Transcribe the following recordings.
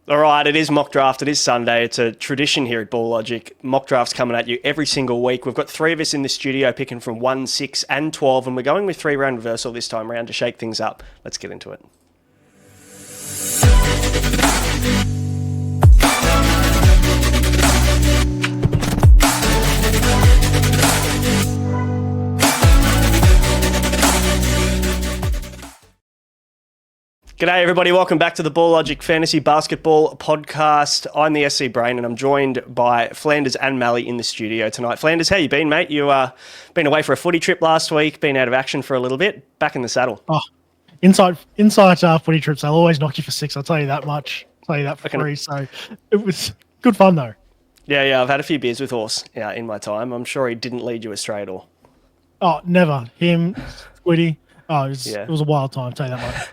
All right, it is mock draft. It is Sunday. It's a tradition here at Ball Logic. Mock draft's coming at you every single week. We've got three of us in the studio picking from 1, 6 and 12, and we're going with three-round reversal this time around to shake things up. Let's get into it. G'day everybody, welcome back to the Ball Logic Fantasy Basketball Podcast. I'm the SC Brain and I'm joined by Flanders and Malley in the studio tonight. Flanders, how you been, mate? You been away for a footy trip last week, been out of action for a little bit, back in the saddle. Oh, inside footy trips, they'll always knock you for six, I'll tell you that much. I'll tell you that for free, so it was good fun though. Yeah, I've had a few beers with Horse in my time. I'm sure he didn't lead you astray at all. Oh, never. Him, Squiddy. Oh, it was a wild time, I'll tell you that much.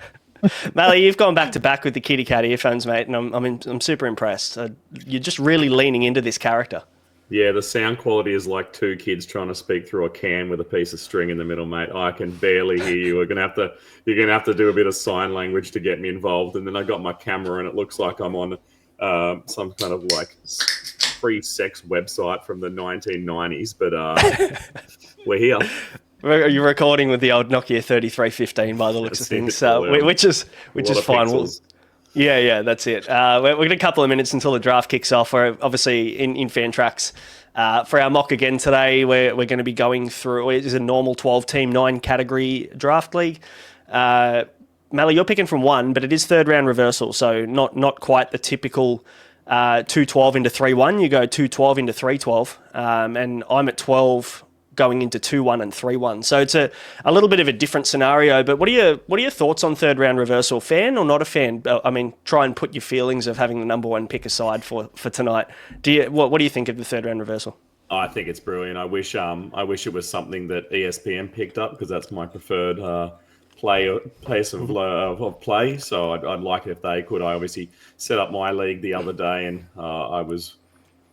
Malley, you've gone back to back with the kitty cat earphones, mate, and I'm super impressed. You're just really leaning into this character. Yeah, the sound quality is like two kids trying to speak through a can with a piece of string in the middle, mate. I can barely hear you. You're gonna have to do a bit of sign language to get me involved. And then I got my camera, and it looks like I'm on some kind of like free sex website from the 1990s. But we're here. You're recording with the old Nokia 3315 by the looks of things, which is fine. Yeah, that's it. We've got a couple of minutes until the draft kicks off. We're obviously in fan tracks for our mock again today. We're going to be going through. It is a normal 12-team, 9-category draft league. Malley, you're picking from 1, but it is third round reversal, so not quite the typical 2-12 into 3-1. You go 2-12 into 3-12, and I'm at 12. Going into 2-1 and 3-1. So it's a little bit of a different scenario, but what are your thoughts on third round reversal? Fan or not a fan? I mean, try and put your feelings of having the number one pick aside for tonight. What do you think of the third round reversal? I think it's brilliant. I wish it was something that ESPN picked up because that's my preferred place of play. So I'd like it if they could. I obviously set up my league the other day and I was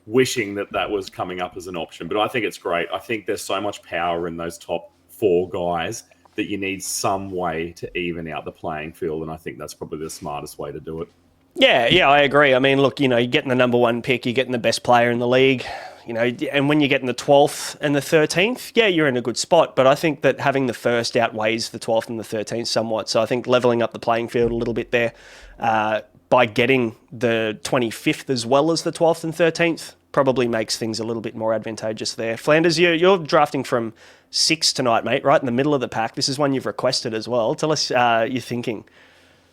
wishing that was coming up as an option. But I think it's great. I think there's so much power in those top 4 guys that you need some way to even out the playing field, and I think that's probably the smartest way to do it. Yeah, I agree. I mean, look, you're getting the number one pick, you're getting the best player in the league, and when you're getting the 12th and the 13th, yeah, you're in a good spot. But I think that having the first outweighs the 12th and the 13th somewhat. So I think leveling up the playing field a little bit there by getting the 25th as well as the 12th and 13th probably makes things a little bit more advantageous there. Flanders, you're drafting from 6 tonight, mate, right in the middle of the pack. This is one you've requested as well. Tell us your thinking.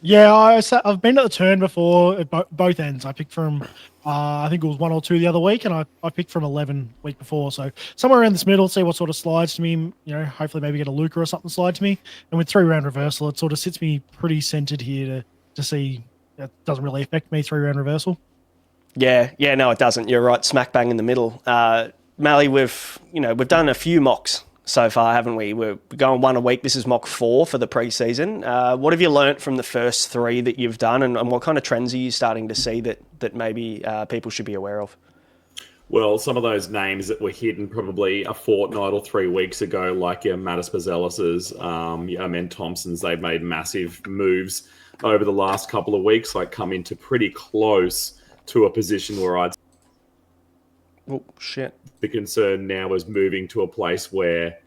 Yeah, I've been at the turn before at both ends. I picked from, I think it was 1 or 2 the other week, and I picked from 11 week before. So somewhere around this middle, see what sort of slides to me. Hopefully maybe get a Luca or something slide to me. And with 3-round reversal, it sort of sits me pretty centered here to see that doesn't really affect me, 3-round reversal. Yeah, no, it doesn't. You're right, smack bang in the middle. Malley, we've done a few mocks so far, haven't we? We're going 1 a week. This is mock 4 for the preseason. What have you learnt from the first 3 that you've done, and what kind of trends are you starting to see that maybe people should be aware of? Well, some of those names that were hidden probably a fortnight or 3 weeks ago, like your Mattis Bazelis's, your Amen Thompson's, they've made massive moves over the last couple of weeks, like come into pretty close to a position where I'd... Oh, shit. The concern now is moving to a place where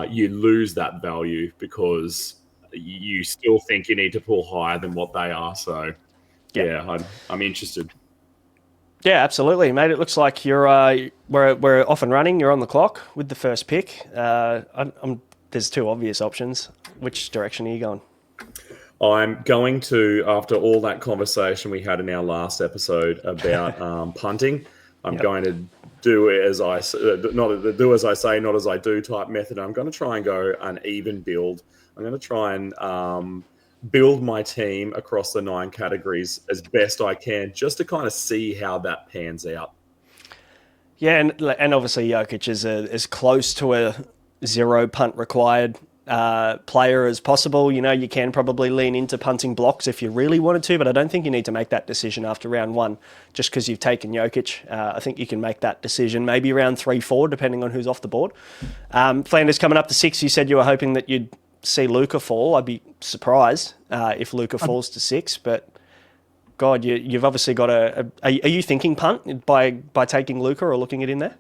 you lose that value because you still think you need to pull higher than what they are. So, yeah, I'm interested. Yeah, absolutely, mate. It looks like we're off and running. You're on the clock with the first pick. There's 2 obvious options. Which direction are you going? I'm going to, after all that conversation we had in our last episode about punting, I'm going to do as I say, not as I do type method. I'm going to try and go an even build. I'm going to try and build my team across the 9 categories as best I can, just to kind of see how that pans out. Yeah, and obviously Jokic is as close to a 0 punt required player as possible. You can probably lean into punting blocks if you really wanted to, but I don't think you need to make that decision after round 1 just because you've taken Jokic. I think you can make that decision maybe around 3-4, depending on who's off the board. Flanders coming up to 6, you said you were hoping that you'd see Luca fall. I'd be surprised if Luca falls to 6, but God, you've obviously got are you thinking punt by taking Luca or looking it in there?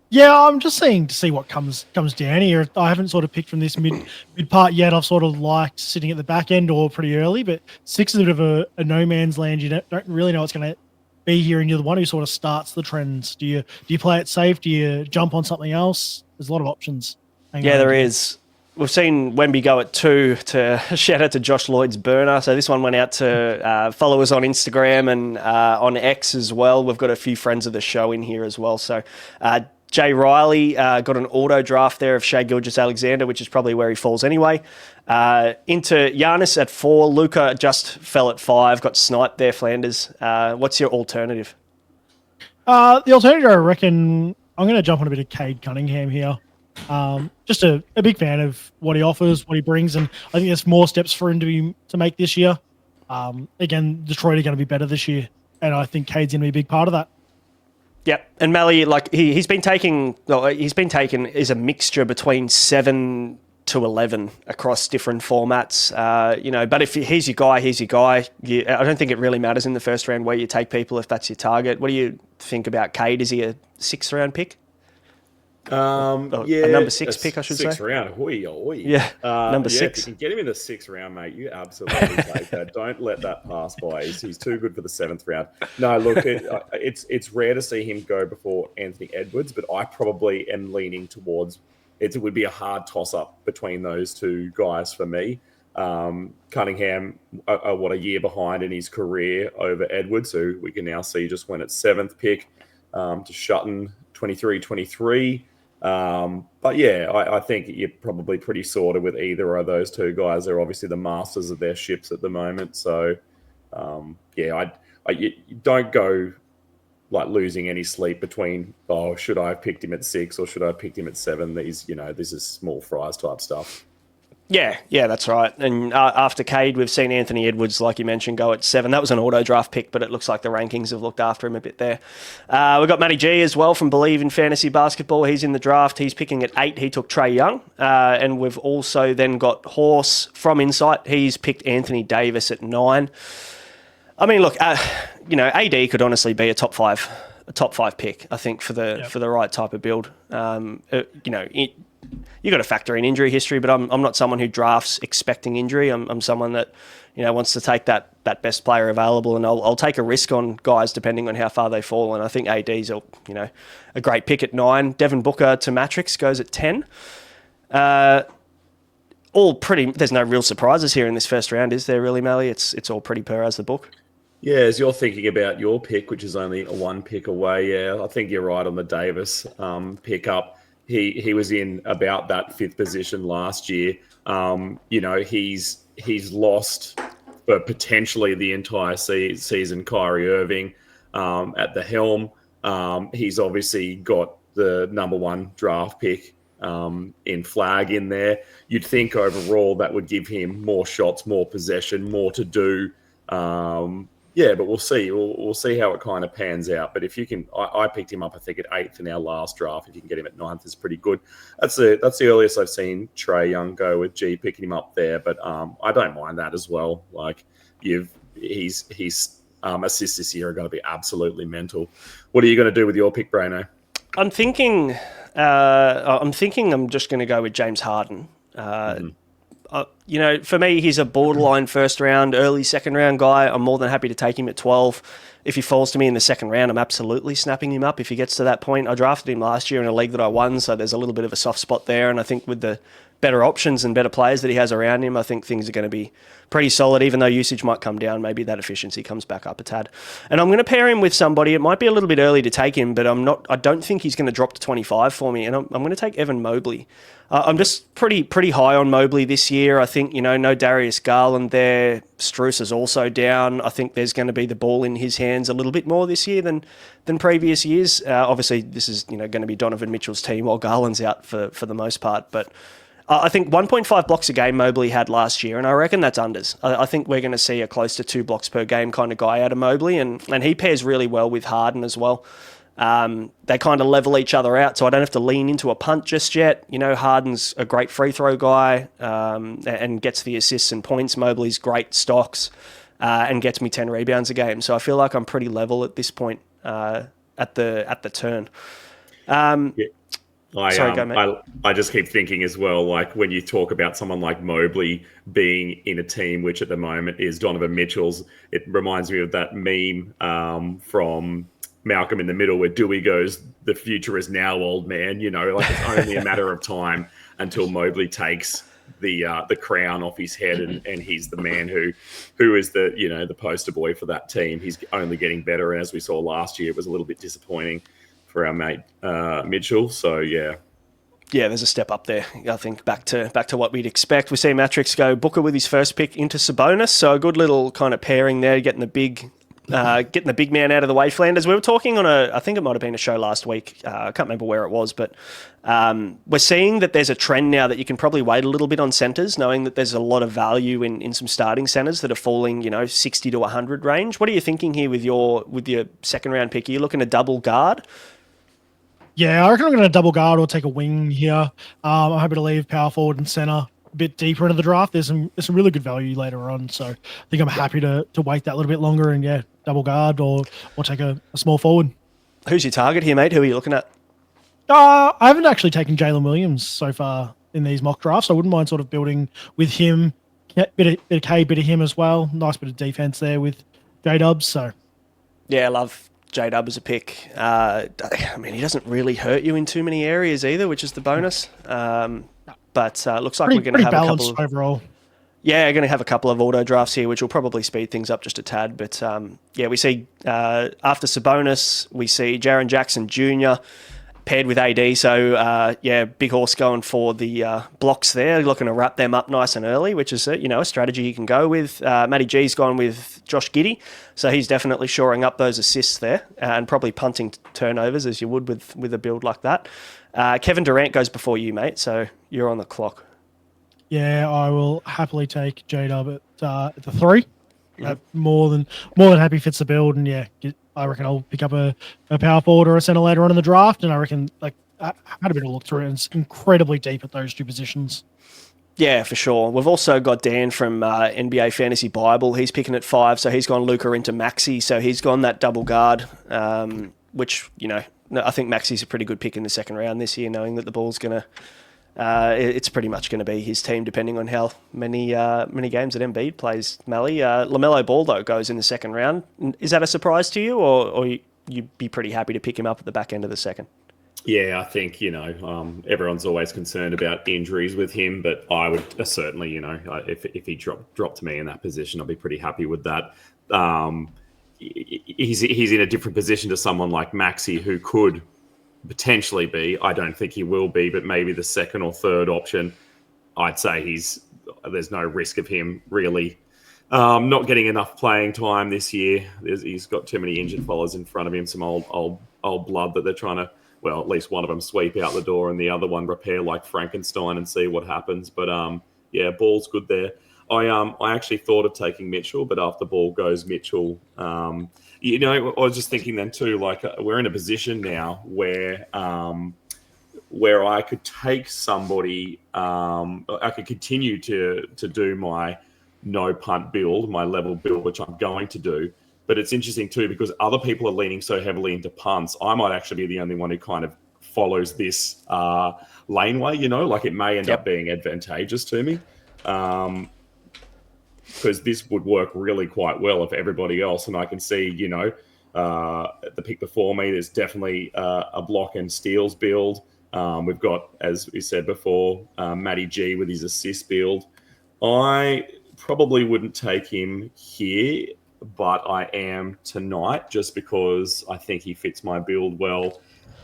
Yeah, I'm just seeing to see what comes down here. I haven't sort of picked from this mid part yet. I've sort of liked sitting at the back end or pretty early, but 6 is a bit of a no man's land. You don't really know what's going to be here, and you're the one who sort of starts the trends. Do you play it safe? Do you jump on something else? There's a lot of options. Yeah, there is. We've seen Wemby go at 2 to shout out to Josh Lloyd's burner. So this one went out to followers on Instagram and on X as well. We've got a few friends of the show in here as well. So Jay Riley got an auto draft there of Shea Gilgeous-Alexander, which is probably where he falls anyway. Into Giannis at 4. Luca just fell at 5, got sniped there, Flanders. What's your alternative? The alternative, I reckon, I'm going to jump on a bit of Cade Cunningham here. Just a big fan of what he offers, what he brings, and I think there's more steps for him to make this year. Again, Detroit are going to be better this year, and I think Cade's going to be a big part of that. Yeah, and Malley, like he's been taken is a mixture between 7 to 11 across different formats. But if he's your guy, he's your guy. I don't think it really matters in the first round where you take people if that's your target. What do you think about Cade? Is he a 6th round pick? Yeah, a number 6 pick, I should say. 6th round. Yeah, number 6. If you can get him in the 6th round, mate, you absolutely take that. Don't let that pass by. He's too good for the 7th round. No, look, it's rare to see him go before Anthony Edwards, but I probably am leaning towards it would be a hard toss-up between those two guys for me. Cunningham, a year behind in his career over Edwards, who we can now see just went at 7th pick to Sutton, 23-23. But yeah, I think you're probably pretty sorted with either of those two guys. They're obviously the masters of their ships at the moment. So, you don't go like losing any sleep between, should I have picked him at 6 or should I have picked him at 7? This is small fries type stuff. Yeah, that's right. And after Cade, we've seen Anthony Edwards, like you mentioned, go at 7. That was an auto draft pick, but it looks like the rankings have looked after him a bit there. We've got Matty G as well from Believe in Fantasy Basketball. He's in the draft. He's picking at 8. He took Trae Young. And we've also then got Horse from Insight. He's picked Anthony Davis at 9. I mean, look, AD could honestly be a top 5 pick, I think, for the right type of build. You got to factor in injury history, but I'm not someone who drafts expecting injury. I'm someone that wants to take that best player available, and I'll take a risk on guys depending on how far they fall. And I think AD's a great pick at 9. Devin Booker to Matrix goes at 10. All pretty. There's no real surprises here in this first round, is there? Really, Malley? It's all pretty per as the book. Yeah, as you're thinking about your pick, which is only a 1 pick away, yeah, I think you're right on the Davis pickup. He was in about that 5th position last year. He's lost for potentially the entire season Kyrie Irving at the helm. He's obviously got the number 1 draft pick in Flag in there. You'd think overall that would give him more shots, more possession, more to do. But we'll see. We'll see how it kind of pans out. But if you can, I picked him up, I think, at 8th in our last draft. If you can get him at 9th, is pretty good. That's the earliest I've seen Trae Young go, with G picking him up there. But I don't mind that as well. Like his assists this year are going to be absolutely mental. What are you going to do with your pick, Braino? I'm thinking I'm just going to go with James Harden. For me, he's a borderline first round, early second round guy. I'm more than happy to take him at 12. If he falls to me in the second round, I'm absolutely snapping him up if he gets to that point. I drafted him last year in a league that I won, so there's a little bit of a soft spot there. And I think with the better options and better players that he has around him, I think things are going to be pretty solid. Even though usage might come down, maybe that efficiency comes back up a tad. And I'm going to pair him with somebody. It might be a little bit early to take him, but I don't think he's going to drop to 25 for me. And I'm going to take Evan Mobley. I'm just pretty high on Mobley this year. I think, no Darius Garland there. Strus is also down. I think there's going to be the ball in his hands a little bit more this year than previous years. Obviously, this is going to be Donovan Mitchell's team while Garland's out for the most part. But I think 1.5 blocks a game Mobley had last year, and I reckon that's unders. I think we're going to see a close to 2 blocks per game kind of guy out of Mobley, and he pairs really well with Harden as well. They kind of level each other out, so I don't have to lean into a punt just yet. Harden's a great free throw guy and gets the assists and points. Mobley's great stocks. and gets me 10 rebounds a game. So I feel like I'm pretty level at this point at the turn. Sorry, go, mate. I just keep thinking as well, like when you talk about someone like Mobley being in a team which at the moment is Donovan Mitchell's, it reminds me of that meme from Malcolm in the Middle where Dewey goes, "The future is now, old man." Like it's only a matter of time until Mobley takes the crown off his head and he's the man who is the poster boy for that team. He's only getting better, and as we saw last year, it was a little bit disappointing for our mate Mitchell. So yeah, there's a step up there. I think back to what we'd expect. We see Matrix go Booker with his first pick into Sabonis, so a good little kind of pairing there, getting the big man out of the way. Flanders, we were talking on I think it might have been a show last week. I can't remember where it was, but we're seeing that there's a trend now that you can probably wait a little bit on centres, knowing that there's a lot of value in some starting centres that are falling, 60 to 100 range. What are you thinking here with your second round pick? Are you looking to double guard? Yeah, I reckon I'm going to double guard or take a wing here. I'm happy to leave power forward and center a bit deeper into the draft. There's some really good value later on, so I think I'm happy to wait that little bit longer and double guard or take a small forward. Who's your target here, mate? Who are you looking at? I haven't actually taken Jalen Williams so far in these mock drafts. I wouldn't mind sort of building with him, bit of K, bit of him as well. Nice bit of defense there with J-Dubs. So yeah, I love J-Dub as a pick. I mean, he doesn't really hurt you in too many areas either, which is the bonus. But looks like we're going to have a couple of overall. Yeah, going to have a couple of auto drafts here, which will probably speed things up just a tad. But we see after Sabonis, we see Jaren Jackson Jr. paired with AD. So big horse going for the blocks there, looking to wrap them up nice and early, which is a strategy you can go with. Matty G's gone with Josh Giddey, so he's definitely shoring up those assists there and probably punting turnovers as you would with a build like that. Kevin Durant goes before you, mate, so you're on the clock. Yeah, I will happily take J-Dub at the 3. More than happy fits the build, and I reckon I'll pick up a power forward or a center later on in the draft, and I reckon I had a bit of a look through it, and it's incredibly deep at those two positions. Yeah, for sure. We've also got Dan from NBA Fantasy Bible. He's picking at 5, so he's gone Luka into Maxey, so he's gone that double guard, which, I think Maxey's a pretty good pick in the second round this year, knowing that the ball's going to... it's pretty much going to be his team, depending on how many games that Embiid plays. Malley, LaMelo Ball though goes in the second round. Is that a surprise to you, or you'd be pretty happy to pick him up at the back end of the second? Yeah, I think everyone's always concerned about injuries with him, but I would certainly, if he dropped me in that position, I'd be pretty happy with that. He's in a different position to someone like Maxey, who could potentially be. I don't think he will be, but maybe the second or third option. I'd say there's no risk of him really not getting enough playing time this year. He's got too many injured fellas in front of him, some old blood that they're trying to, well, at least one of them sweep out the door and the other one repair like Frankenstein and see what happens. But Ball's good there. I actually thought of taking Mitchell, but after Ball goes Mitchell, I was just thinking then too, like we're in a position now where I could take somebody, I could continue to do my no punt build, my level build, which I'm going to do. But it's interesting too, because other people are leaning so heavily into punts. I might actually be the only one who kind of follows this laneway, like it may end up being advantageous to me. Because this would work really quite well if everybody else, and I can see, the pick before me, there's definitely a block and steals build. We've got, as we said before, Matty G with his assist build. I probably wouldn't take him here, but I am tonight just because I think he fits my build well.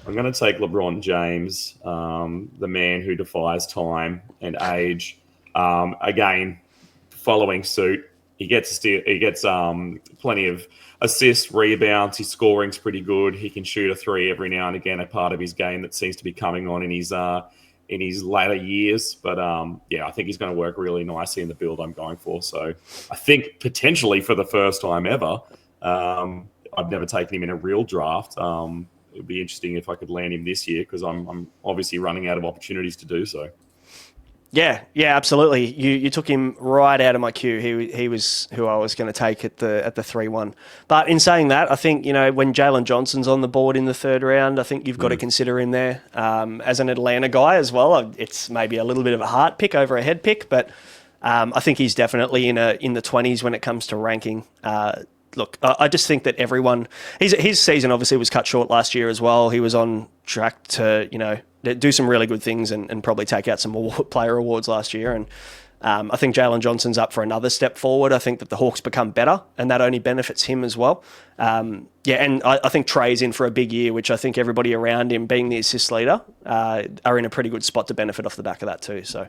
I'm going to take LeBron James, the man who defies time and age. Again, following suit, he gets plenty of assists, rebounds. His scoring's pretty good. He can shoot a 3 every now and again. A part of his game that seems to be coming on in his latter years. But I think he's going to work really nicely in the build I'm going for. So I think potentially for the first time ever, I've never taken him in a real draft. It would be interesting if I could land him this year because I'm obviously running out of opportunities to do so. Yeah, absolutely. You took him right out of my queue. He was who I was going to take at the 3-1. But in saying that, I think when Jalen Johnson's on the board in the third round, I think you've got to consider him there as an Atlanta guy as well. It's maybe a little bit of a heart pick over a head pick, but I think he's definitely in the 20s when it comes to ranking. Look, I just think that his season obviously was cut short last year as well. He was on track to, do some really good things and probably take out some player awards last year. And I think Jalen Johnson's up for another step forward. I think that the Hawks become better, and that only benefits him as well. And I think Trey's in for a big year, which I think everybody around him, being the assist leader, are in a pretty good spot to benefit off the back of that too. So.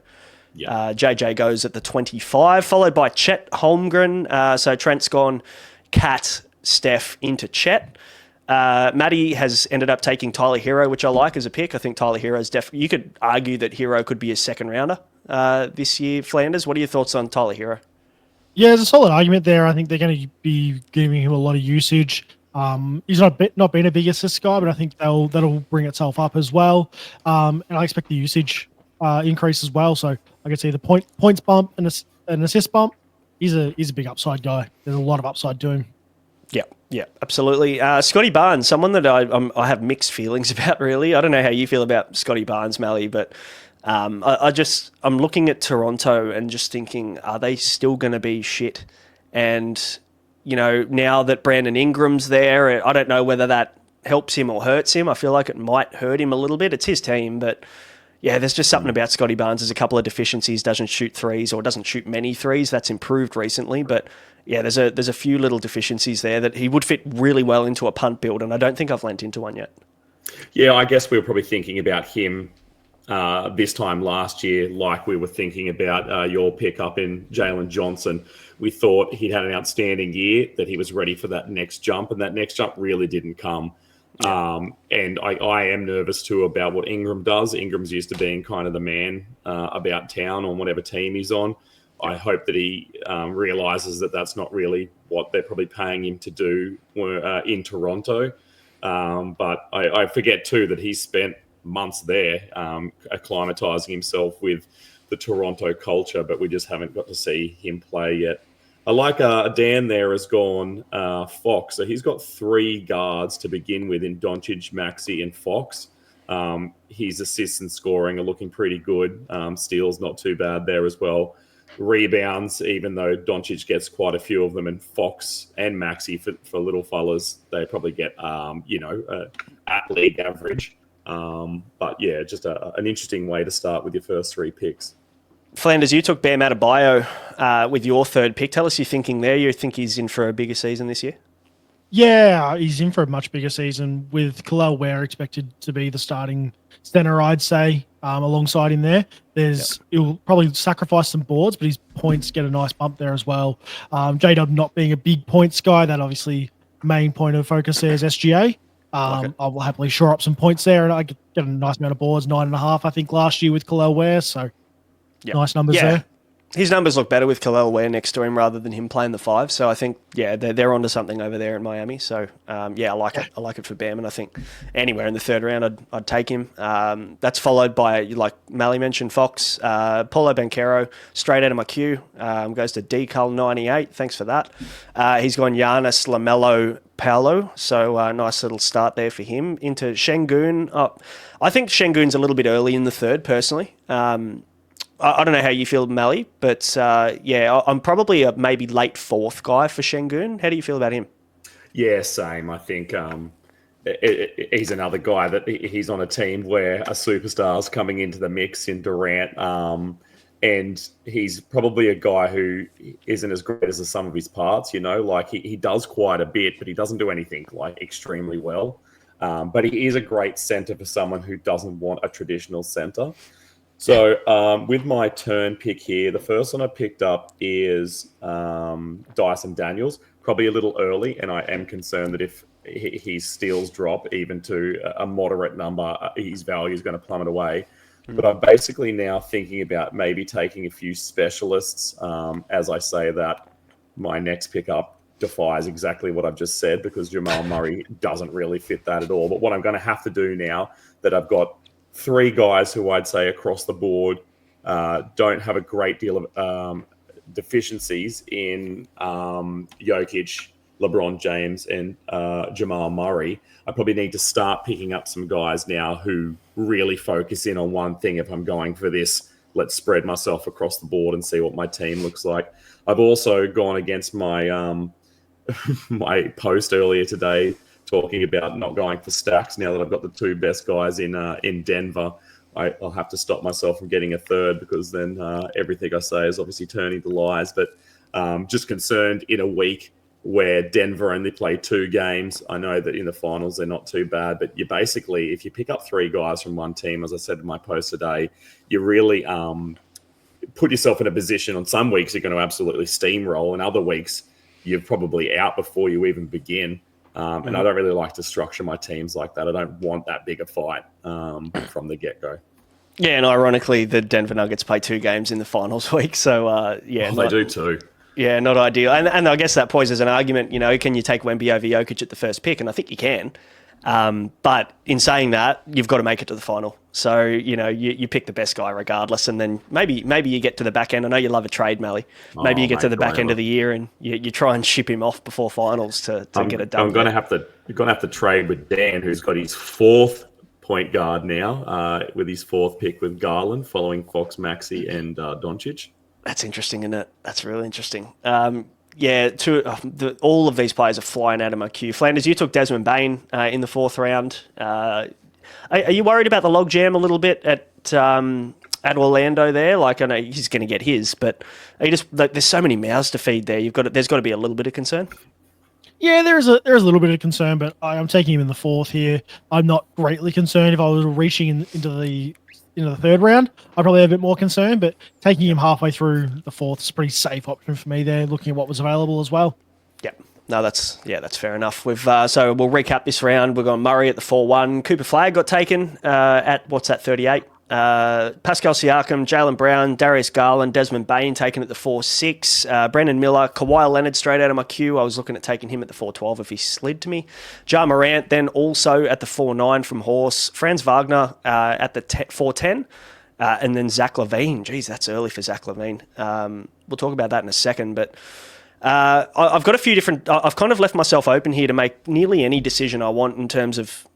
Yeah. JJ goes at the 25, followed by Chet Holmgren. So Trent's gone Cat, Steph into Chet. Maddie has ended up taking Tyler Hero, which I like as a pick. I think Tyler Hero's definitely... You could argue that Hero could be a second rounder this year, Flanders. What are your thoughts on Tyler Hero? Yeah, there's a solid argument there. I think they're going to be giving him a lot of usage. He's not been a big assist guy, but I think that'll bring itself up as well. And I expect the usage increase as well. So I could see the points bump and an assist bump. He's a big upside guy. There's a lot of upside to him. Yeah, absolutely. Scotty Barnes, someone that I have mixed feelings about, really. I don't know how you feel about Scotty Barnes, Malley, but I'm looking at Toronto and just thinking, are they still going to be shit? And, now that Brandon Ingram's there, I don't know whether that helps him or hurts him. I feel like it might hurt him a little bit. It's his team, but... Yeah, there's just something about Scotty Barnes. There's a couple of deficiencies. Doesn't shoot threes or doesn't shoot many threes. That's improved recently, but yeah, there's a few little deficiencies there that he would fit really well into a punt build, and I don't think I've lent into one yet. Yeah, I guess we were probably thinking about him this time last year, like we were thinking about your pickup in Jalen Johnson. We thought he'd had an outstanding year, that he was ready for that next jump, and that next jump really didn't come. And I am nervous too about what Ingram does. Ingram's used to being kind of the man about town on whatever team he's on. I hope that he realizes that that's not really what they're probably paying him to do in Toronto. But I forget too that he's spent months there acclimatizing himself with the Toronto culture, but we just haven't got to see him play yet. I like Dan there has gone Fox. So he's got 3 guards to begin with in Doncic, Maxey, and Fox. His assists and scoring are looking pretty good. Steals not too bad there as well. Rebounds, even though Doncic gets quite a few of them, and Fox and Maxey for little fellas, they probably get at league average. But yeah, just an interesting way to start with your first 3 picks. Flanders, you took Bam Adebayo with your third pick. Tell us your thinking there. You think he's in for a bigger season this year? Yeah, he's in for a much bigger season with Kel'el Ware expected to be the starting center, I'd say, alongside him there. He'll probably sacrifice some boards, but his points get a nice bump there as well. J-Dub not being a big points guy, that obviously main point of focus there is SGA. I will happily shore up some points there, and I get a nice amount of boards, 9.5, I think, last year with Kel'el Ware, so... Yep. Nice numbers there. His numbers look better with Kel'el Ware next to him rather than him playing the 5. So I think, they're onto something over there in Miami. So, I like it. I like it for Bam. And I think anywhere in the third round, I'd take him. That's followed by, like Malley mentioned, Fox. Paulo Banchero, straight out of my queue. Goes to Decal98. Thanks for that. He's gone Giannis LaMelo Paolo. So nice little start there for him. Into Şengün. I think Şengün's a little bit early in the third, personally. I don't know how you feel, Malley, but I'm probably a maybe late 4th guy for Şengün. How do you feel about him? Yeah, same. I think he's another guy that he's on a team where a superstar's coming into the mix in Durant, and he's probably a guy who isn't as great as the sum of his parts. Like he does quite a bit, but he doesn't do anything like extremely well. But he is a great center for someone who doesn't want a traditional center. So with my turn pick here, the first one I picked up is Dyson Daniels, probably a little early, and I am concerned that if his steals drop even to a moderate number, his value is going to plummet away. But I'm basically now thinking about maybe taking a few specialists. As I say that, my next pickup defies exactly what I've just said because Jamal Murray doesn't really fit that at all. But what I'm going to have to do now that I've got 3 guys who I'd say across the board don't have a great deal of deficiencies in Jokic, LeBron James, and Jamal Murray. I probably need to start picking up some guys now who really focus in on one thing if I'm going for this. Let's spread myself across the board and see what my team looks like. I've also gone against my my post earlier today talking about not going for stacks now that I've got the two best guys in Denver. I'll have to stop myself from getting a third because then everything I say is obviously turning to lies. But just concerned in a week where Denver only play 2 games. I know that in the finals they're not too bad, but you basically, if you pick up 3 guys from one team, as I said in my post today, you really put yourself in a position. On some weeks you're going to absolutely steamroll, and other weeks you're probably out before you even begin. And I don't really like to structure my teams like that. I don't want that big a fight from the get-go. Yeah, and ironically, the Denver Nuggets play 2 games in the finals week. So, they do too. Yeah, not ideal. And I guess that poses an argument, can you take Wemby over Jokic at the first pick? And I think you can. But in saying that, you've got to make it to the final. So, you pick the best guy regardless. And then maybe you get to the back end. I know you love a trade, Malley. Maybe you get to the back end of the year and you try and ship him off before finals to get it done. I'm going to have to trade with Dan, who's got his 4th point guard now, with his 4th pick with Garland, following Fox, Maxey, and Doncic. That's interesting, isn't it? That's really interesting. All of these players are flying out of my queue. Flanders, you took Desmond Bain in the 4th round. Are you worried about the logjam a little bit at Orlando there? Like, I know he's going to get his, but there's so many mouths to feed there. There's got to be a little bit of concern. Yeah, there's a little bit of concern, but I'm taking him in the 4th here. I'm not greatly concerned. If I was reaching into the 3rd round, I'd probably have a bit more concern, but taking him halfway through the 4th is a pretty safe option for me there, looking at what was available as well. Yeah. No, that's fair enough. So we'll recap this round. We've got Murray at the 4-1. Cooper Flagg got taken at 38. Pascal Siakam, Jaylen Brown, Darius Garland, Desmond Bain taken at the 4-6. Brendan Miller, Kawhi Leonard straight out of my queue. I was looking at taking him at the 4-12 if he slid to me. Ja Morant then also at the 4-9 from Horse. Franz Wagner at the 4-10. And then Zach LaVine. Geez, that's early for Zach LaVine. We'll talk about that in a second, but I've got a few different... I've kind of left myself open here to make nearly any decision I want in terms of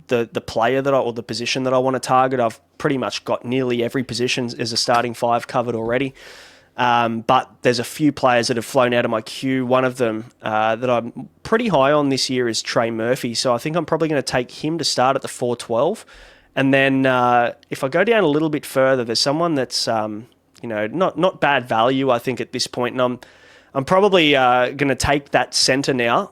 the player or the position that I want to target. I've pretty much got nearly every position as a starting 5 covered already. But there's a few players that have flown out of my queue. One of them that I'm pretty high on this year is Trey Murphy. So I think I'm probably going to take him to start at the 4-12. And then if I go down a little bit further, there's someone that's not bad value, I think, at this point. And I'm probably going to take that centre now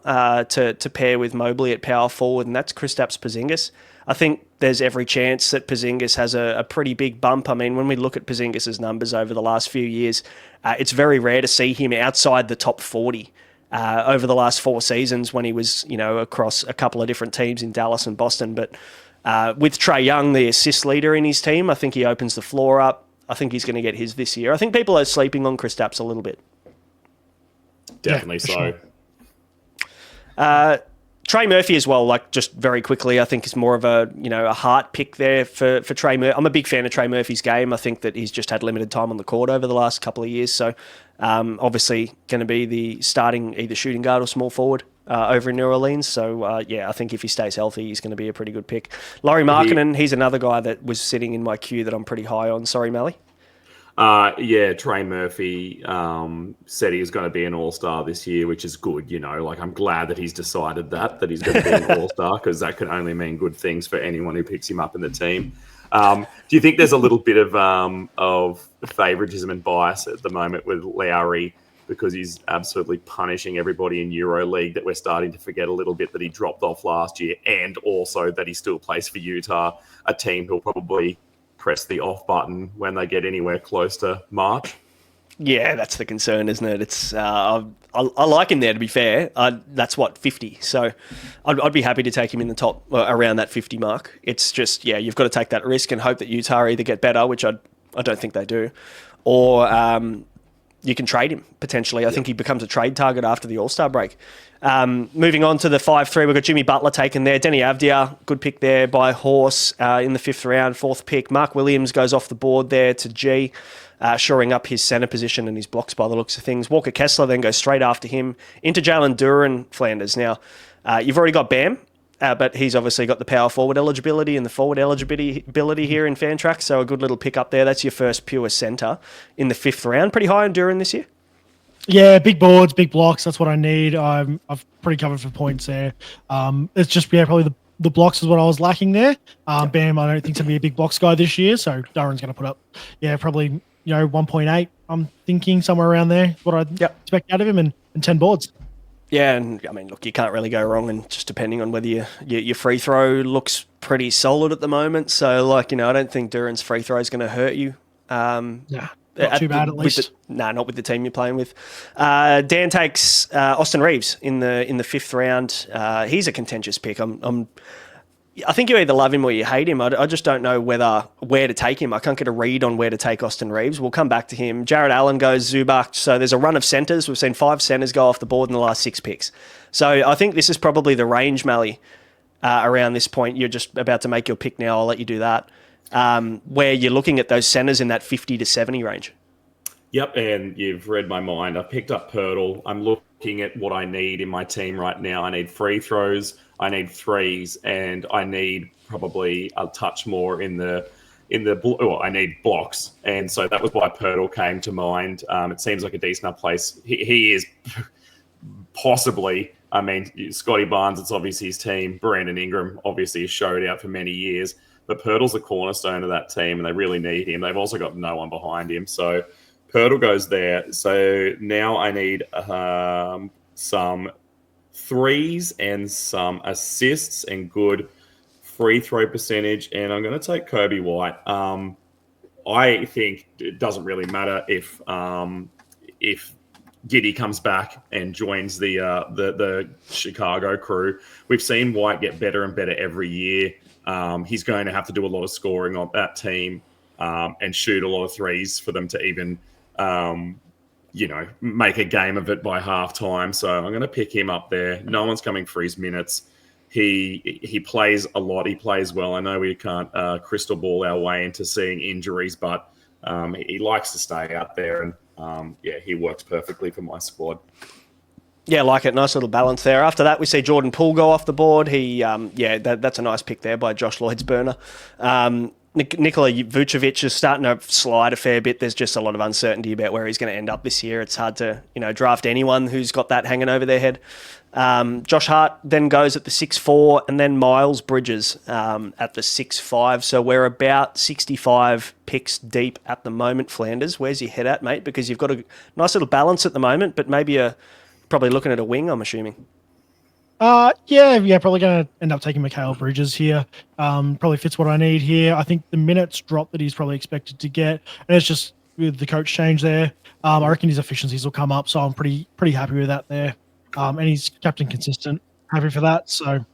to pair with Mobley at power forward, and that's Kristaps Porzingis. I think there's every chance that Porzingis has a pretty big bump. I mean, when we look at Porzingis' numbers over the last few years, it's very rare to see him outside the top 40 over the last 4 seasons when he was, across a couple of different teams in Dallas and Boston. But with Trae Young, the assist leader in his team, I think he opens the floor up. I think he's going to get his this year. I think people are sleeping on Kristaps a little bit. Definitely so. Sure. Trey Murphy as well, like just very quickly, I think is more of a heart pick there for Trey Murphy. I'm a big fan of Trey Murphy's game. I think that he's just had limited time on the court over the last couple of years. So obviously going to be the starting either shooting guard or small forward over in New Orleans. So I think if he stays healthy, he's going to be a pretty good pick. Lauri Markkanen, he's another guy that was sitting in my queue that I'm pretty high on. Sorry, Malley. Trey Murphy said he was going to be an all-star this year, which is good. I'm glad that he's decided that he's going to be an all-star, because that can only mean good things for anyone who picks him up in the team. Do you think there's a little bit of favoritism and bias at the moment with Lowry, because he's absolutely punishing everybody in EuroLeague, that we're starting to forget a little bit that he dropped off last year, and also that he still plays for Utah, a team who'll probably press the off button when they get anywhere close to March? Yeah, that's the concern, isn't it? It's I like him there, to be fair. That's 50. So I'd be happy to take him in the top around that 50 mark. It's just, you've got to take that risk and hope that Utah either get better, which I don't think they do, or you can trade him potentially. I think he becomes a trade target after the All-Star break. Moving on to the 5-3, we've got Jimmy Butler taken there. Denny Avdia, good pick there by Horse in the 5th round, 4th pick. Mark Williams goes off the board there to G, shoring up his centre position and his blocks by the looks of things. Walker Kessler then goes straight after him into Jalen Duran, Flanders. Now, you've already got Bam, but he's obviously got the power forward eligibility and the forward eligibility here in Fantrax, so a good little pick up there. That's your first pure centre in the 5th round. Pretty high on Duran this year? Yeah, big boards, big blocks. That's what I need. I've pretty covered for points there. It's just probably the blocks is what I was lacking there. Bam, I don't think he's gonna be a big blocks guy this year, so Duran's gonna put up, probably 1.8. I'm thinking somewhere around there. What I'd expect out of him, and 10 boards. Yeah, and I mean, look, you can't really go wrong, and just depending on whether your free throw looks pretty solid at the moment. So, I don't think Duran's free throw is going to hurt you. Not too bad, at least. Not with the team you're playing with. Dan takes Austin Reeves in the 5th round. He's a contentious pick. I think you either love him or you hate him. I just don't know where to take him. I can't get a read on where to take Austin Reeves. We'll come back to him. Jared Allen goes Zubac. So there's a run of centres. We've seen 5 centres go off the board in the last 6 picks. So I think this is probably the range, Malley, around this point. You're just about to make your pick now. I'll let you do that. Where you're looking at those centres in that 50 to 70 range. Yep, and you've read my mind. I've picked up Pirtle. I'm looking at what I need in my team right now. I need free throws, I need threes, and I need probably a touch more I need blocks. And so that was why Pirtle came to mind. It seems like a decent enough place. He is possibly, Scotty Barnes, it's obviously his team. Brandon Ingram, obviously, has showed out for many years. But Pirtle's the cornerstone of that team, and they really need him. They've also got no one behind him. So Pirtle goes there. So now I need some threes and some assists and good free throw percentage. And I'm going to take Kobe White. I think it doesn't really matter if Giddey comes back and joins the Chicago crew. We've seen White get better and better every year. He's going to have to do a lot of scoring on that team and shoot a lot of threes for them to even, make a game of it by halftime. So I'm going to pick him up there. No one's coming for his minutes. He plays a lot. He plays well. I know we can't crystal ball our way into seeing injuries, but he likes to stay out there. And, he works perfectly for my squad. Yeah, like it. Nice little balance there. After that, we see Jordan Poole go off the board. That's a nice pick there by Josh Lloyd's burner. Nikola Vucevic is starting to slide a fair bit. There's just a lot of uncertainty about where he's going to end up this year. It's hard to draft anyone who's got that hanging over their head. Josh Hart then goes at the 6'4", and then Miles Bridges at the 6'5". So we're about 65 picks deep at the moment, Flanders. Where's your head at, mate? Because you've got a nice little balance at the moment, but maybe probably looking at a wing, I'm assuming. Probably going to end up taking Mikal Bridges here. Probably fits what I need here. I think the minutes drop that he's probably expected to get, and it's just with the coach change there. I reckon his efficiencies will come up, so I'm pretty happy with that there. And he's captain consistent. Happy for that. So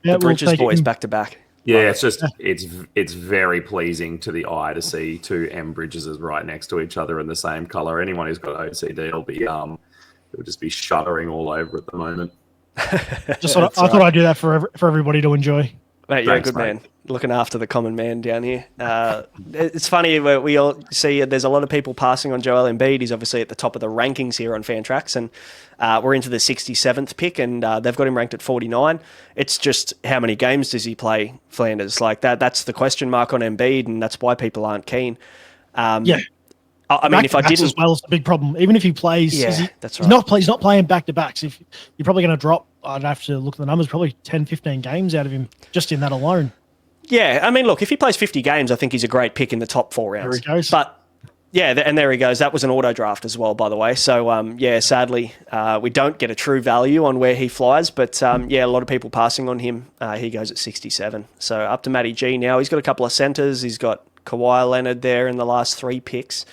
the Bridges boys back to back. Yeah, it's just it's very pleasing to the eye to see 2 M Bridgeses right next to each other in the same color. Anyone who's got OCD will just be shuddering all over at the moment. I thought I'd do that for everybody to enjoy. Mate, you're a good man. Looking after the common man down here. It's funny, we all see there's a lot of people passing on Joel Embiid. He's obviously at the top of the rankings here on Fantrax, and we're into the 67th pick, and they've got him ranked at 49. It's just how many games does he play, Flanders? Like that's the question mark on Embiid, and that's why people aren't keen. I mean, if I didn't, as well, it's a big problem. Even if he plays, that's right. He's not playing back to backs. If you're probably going to drop, I'd have to look at the numbers. Probably 10, 15 games out of him just in that alone. Yeah, I mean, look, if he plays 50 games, I think he's a great pick in the top 4 rounds. There he goes. But and there he goes. That was an auto draft as well, by the way. So sadly, we don't get a true value on where he flies. But a lot of people passing on him. He goes at 67. So up to Matty G now. He's got a couple of centres. He's got Kawhi Leonard there in the last 3 picks.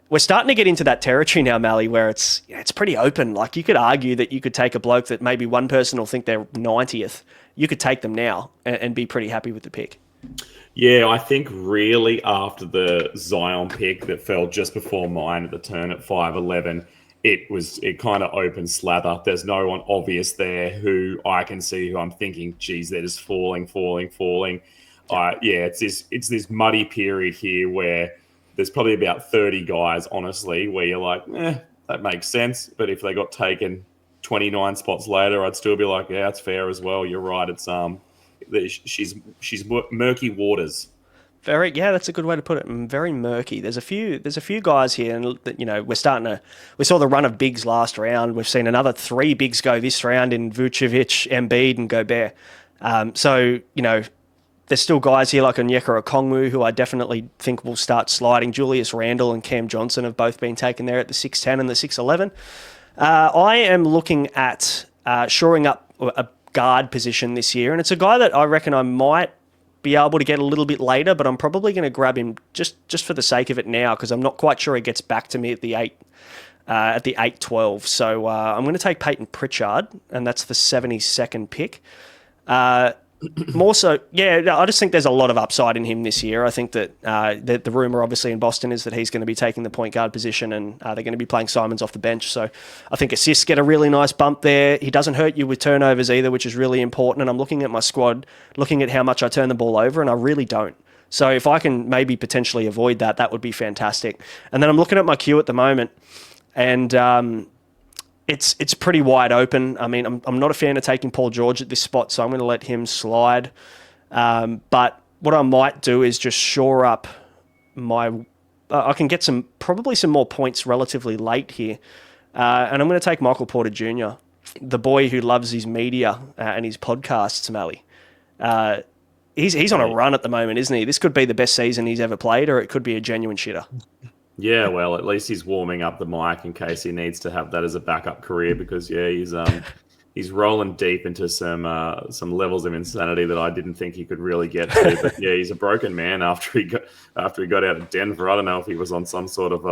We're starting to get into that territory now, Malley, where it's pretty open. Like, you could argue that you could take a bloke that maybe one person will think they're 90th. You could take them now and be pretty happy with the pick. Yeah, I think really after the Zion pick that fell just before mine at the turn at 5'11", it kind of opened slather. There's no one obvious there who I can see who I'm thinking, geez, they're just falling. Yeah, it's this muddy period here where there's probably about 30 guys, honestly, where you're like, that makes sense. But if they got taken 29 spots later, I'd still be like, yeah, that's fair as well. You're right. It's she's murky waters. Yeah, that's a good way to put it. Very murky. There's a few guys here, and we saw the run of bigs last round. We've seen another 3 bigs go this round in Vucevic, Embiid, and Gobert. So there's still guys here like Onyeka Okongwu, who I definitely think will start sliding. Julius Randle and Cam Johnson have both been taken there at the 6'10 and the 6'11. I am looking at shoring up a guard position this year, and it's a guy that I reckon I might be able to get a little bit later, but I'm probably going to grab him just for the sake of it now, because I'm not quite sure he gets back to me at the 8-12. So I'm going to take Peyton Pritchard, and that's the 72nd pick. More so, yeah, I just think there's a lot of upside in him this year. I think that the rumour obviously in Boston is that he's going to be taking the point guard position, and they're going to be playing Simons off the bench. So I think assists get a really nice bump there. He doesn't hurt you with turnovers either, which is really important. And I'm looking at my squad, looking at how much I turn the ball over, and I really don't. So if I can maybe potentially avoid that, that would be fantastic. And then I'm looking at my queue at the moment, and it's pretty wide open. I mean, I'm not a fan of taking Paul George at this spot, so I'm going to let him slide. But what I might do is just shore up my... I can get probably some more points relatively late here. And I'm going to take Michael Porter Jr., the boy who loves his media and his podcasts, Malley. He's on a run at the moment, isn't he? This could be the best season he's ever played, or it could be a genuine shitter. Yeah, well, at least he's warming up the mic in case he needs to have that as a backup career, because he's rolling deep into some levels of insanity that I didn't think he could really get to. But yeah, he's a broken man after he got out of Denver. I don't know if he was on some sort of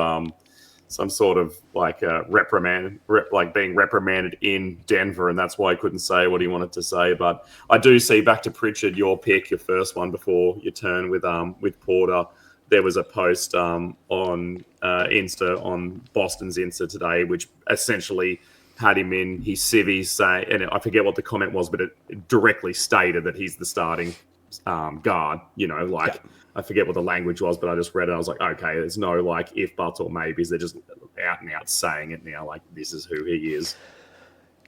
like reprimand, like being reprimanded in Denver, and that's why he couldn't say what he wanted to say. But I do see, back to Pritchard, your pick, your first one before your turn with Porter. There was a post on Insta, on Boston's Insta today, which essentially had him in his civvies, say, and I forget what the comment was, but it directly stated that he's the starting guard. I forget what the language was, but I just read it. I was like, okay, there's no like if, buts, or maybes. They're just out and out saying it now. Like, this is who he is.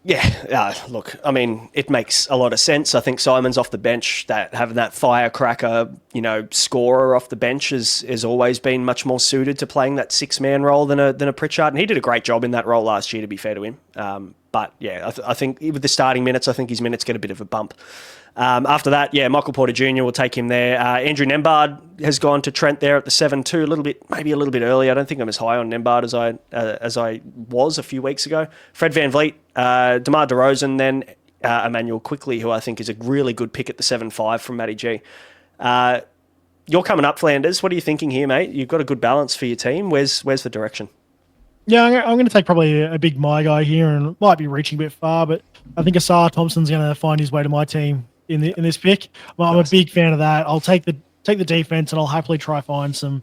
Yeah, look, I mean, it makes a lot of sense. I think Simon's off the bench, that having that firecracker, scorer off the bench has always been much more suited to playing that 6-man role than a Pritchard, and he did a great job in that role last year, to be fair to him. But yeah, I think with the starting minutes, I think his minutes get a bit of a bump. After that, yeah, Michael Porter Jr. will take him there. Andrew Nembhard has gone to Trent there at the 7-2, maybe a little bit early. I don't think I'm as high on Nembhard as I was a few weeks ago. Fred VanVleet, DeMar DeRozan, then Emmanuel Quickley, who I think is a really good pick at the 7-5 from Matty G. You're coming up, Flanders. What are you thinking here, mate? You've got a good balance for your team. Where's the direction? Yeah, I'm going to take probably a big my guy here, and might be reaching a bit far, but I think Asar Thompson's going to find his way to my team in this pick. Well, I'm a big fan of that. I'll take the defense, and I'll happily try find some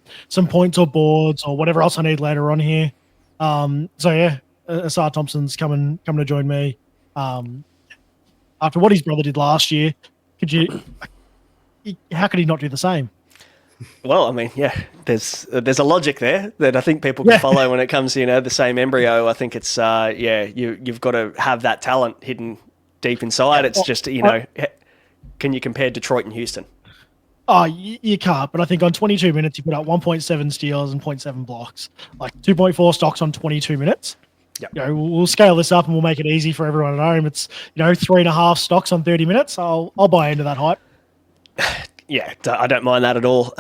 points or boards or whatever else I need later on here. So yeah, Asar Thompson's coming to join me. After what his brother did last year, how could he not do the same? Well, I mean, yeah, there's a logic there that I think people can follow when it comes to the same embryo. I think it's you've got to have that talent hidden deep inside. It's just can you compare Detroit and Houston? Oh, you can't. But I think on 22 minutes, you put out 1.7 steals and 0.7 blocks, like 2.4 stocks on 22 minutes. Yeah, we'll scale this up and we'll make it easy for everyone at home. It's 3.5 stocks on 30 minutes. I'll buy into that hype. Yeah, I don't mind that at all.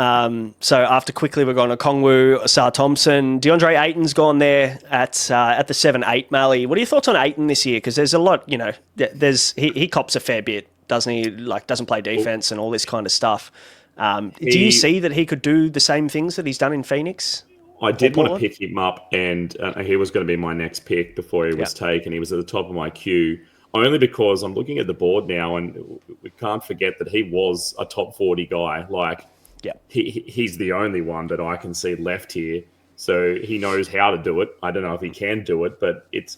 So after Quickly, we're going to Okongwu, Asar Thompson. DeAndre Ayton's gone there at the 7-8, Malley. What are your thoughts on Ayton this year? Because there's a lot, he cops a fair bit, doesn't he? Like, doesn't play defense and all this kind of stuff. Do you see that he could do the same things that he's done in Phoenix? I did want to pick him up, and he was going to be my next pick before he was taken. He was at the top of my queue. Only because I'm looking at the board now, and can't forget that he was a top 40 guy. Like, he's the only one that I can see left here. So he knows how to do it. I don't know if he can do it, but it's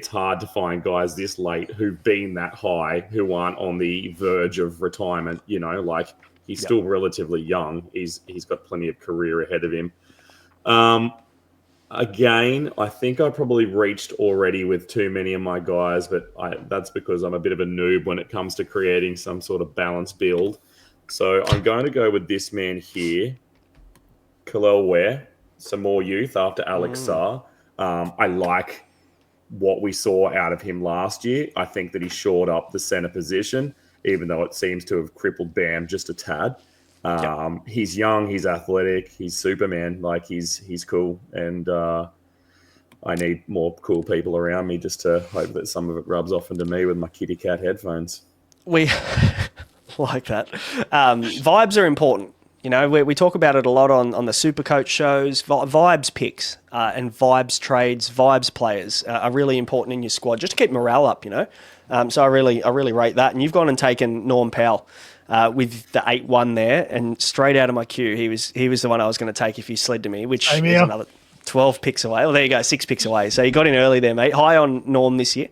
hard to find guys this late who've been that high, who aren't on the verge of retirement. Like, he's still relatively young. He's got plenty of career ahead of him. Again, I think I probably reached already with too many of my guys, but that's because I'm a bit of a noob when it comes to creating some sort of balanced build. So I'm going to go with this man here, Kalel Ware, some more youth after Alex Sarr. I like what we saw out of him last year. I think that he shored up the centre position, even though it seems to have crippled Bam just a tad. He's young, he's athletic, he's Superman. Like, he's cool, and I need more cool people around me just to hope that some of it rubs off into me with my kitty cat headphones. We like that. Vibes are important. We talk about it a lot on the Supercoach shows. Vibes picks and vibes trades, vibes players are really important in your squad just to keep morale up. So I really rate that. And you've gone and taken Norm Powell with the 8-1 there, and straight out of my queue, he was the one I was going to take if he slid to me, which is another 12 picks away. Well, there you go, 6 picks away. So you got in early there, mate. High on Norm this year.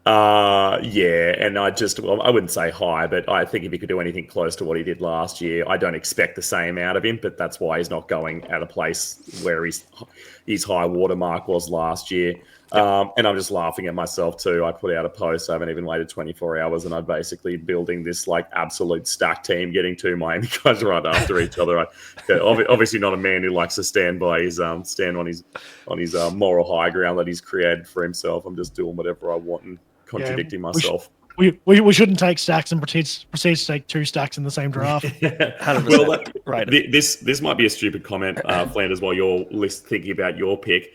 And I wouldn't say high, but I think if he could do anything close to what he did last year, I don't expect the same out of him, but that's why he's not going at a place where his high watermark was last year. And I'm just laughing at myself too. I put out a post, I haven't even waited 24 hours, and I'm basically building this like absolute stack team, getting 2 Miami guys right after each other. Obviously not a man who likes to stand on his moral high ground that he's created for himself. I'm just doing whatever I want and contradicting myself. We shouldn't take stacks and proceed to take 2 stacks in the same draft. 100%. Well, right. This might be a stupid comment, Flanders, while you're thinking about your pick.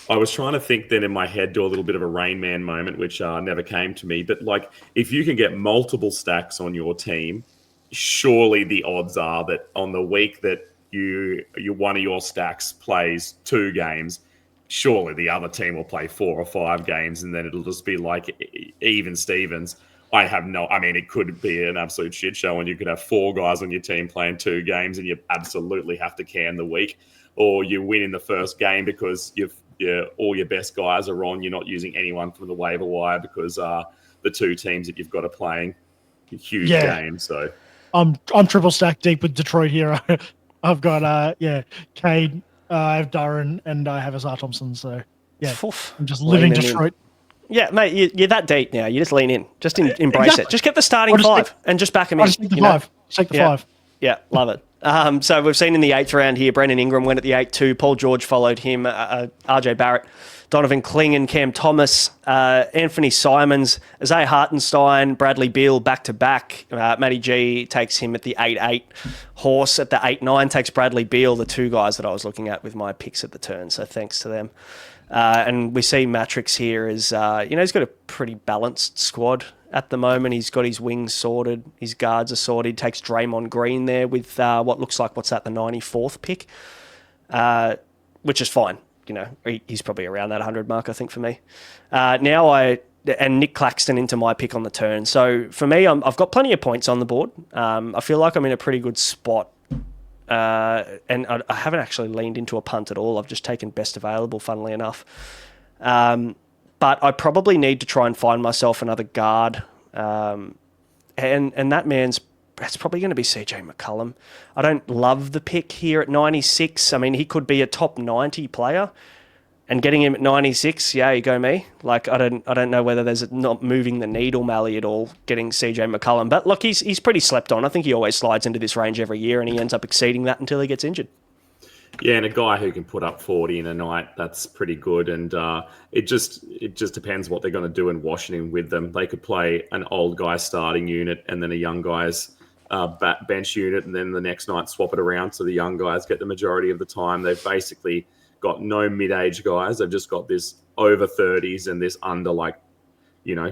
I was trying to think then in my head, do a little bit of a Rain Man moment, which never came to me. But like, if you can get multiple stacks on your team, surely the odds are that on the week that you one of your stacks plays 2 games, surely the other team will play 4 or 5 games, and then it'll just be like even Stevens. It could be an absolute shit show, and you could have 4 guys on your team playing 2 games, and you absolutely have to can the week, or you win in the first game because all your best guys are on. You're not using anyone from the waiver wire because the 2 teams that you've got are playing huge games. So I'm triple stack deep with Detroit here. I've got Cade, I have Durran, and I have Azar Thompson. So I'm just living Detroit. Yeah, mate, you're that deep now. You just lean in, just embrace it. Just get the starting 5 and just back them in. Just take the 5. Take the 5. Yeah, love it. So we've seen in the 8th round here, Brendan Ingram went at the 8-2. Paul George followed him. RJ Barrett, Donovan Clingan, Cam Thomas, Anthony Simons, Isaiah Hartenstein, Bradley Beal back-to-back. Matty G takes him at the 8-8. Horse at the 8-9 takes Bradley Beal, the 2 guys that I was looking at with my picks at the turn. So thanks to them. And we see Matrix here as, he's got a pretty balanced squad at the moment. He's got his wings sorted. His guards are sorted. He takes Draymond Green there with what looks like, the 94th pick, which is fine. He's probably around that 100 mark, I think, for me. And Nick Claxton into my pick on the turn. So for me, I've got plenty of points on the board. I feel like I'm in a pretty good spot. And I haven't actually leaned into a punt at all. I've just taken best available, funnily enough. But I probably need to try and find myself another guard. And that that's probably going to be CJ McCollum. I don't love the pick here at 96. I mean, he could be a top 90 player. And getting him at 96, you go me. Like, I don't know whether there's not moving the needle, Malley, at all, getting CJ McCollum. But look, he's pretty slept on. I think he always slides into this range every year, and he ends up exceeding that until he gets injured. Yeah, and a guy who can put up 40 in a night, that's pretty good. And it just depends what they're going to do in Washington with them. They could play an old guy starting unit and then a young guy's bench unit, and then the next night swap it around so the young guys get the majority of the time. They've basically got no mid-age guys. They've just got this over 30s and this under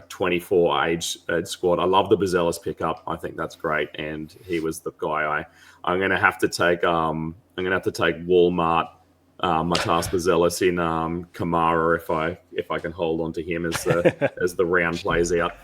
24 age squad. I love the Bazelis pickup. I think that's great, and he was the guy I'm going to have to take. I'm going to have to take Walmart, Matas Bazelis in Kamara if I can hold on to him as the round plays out.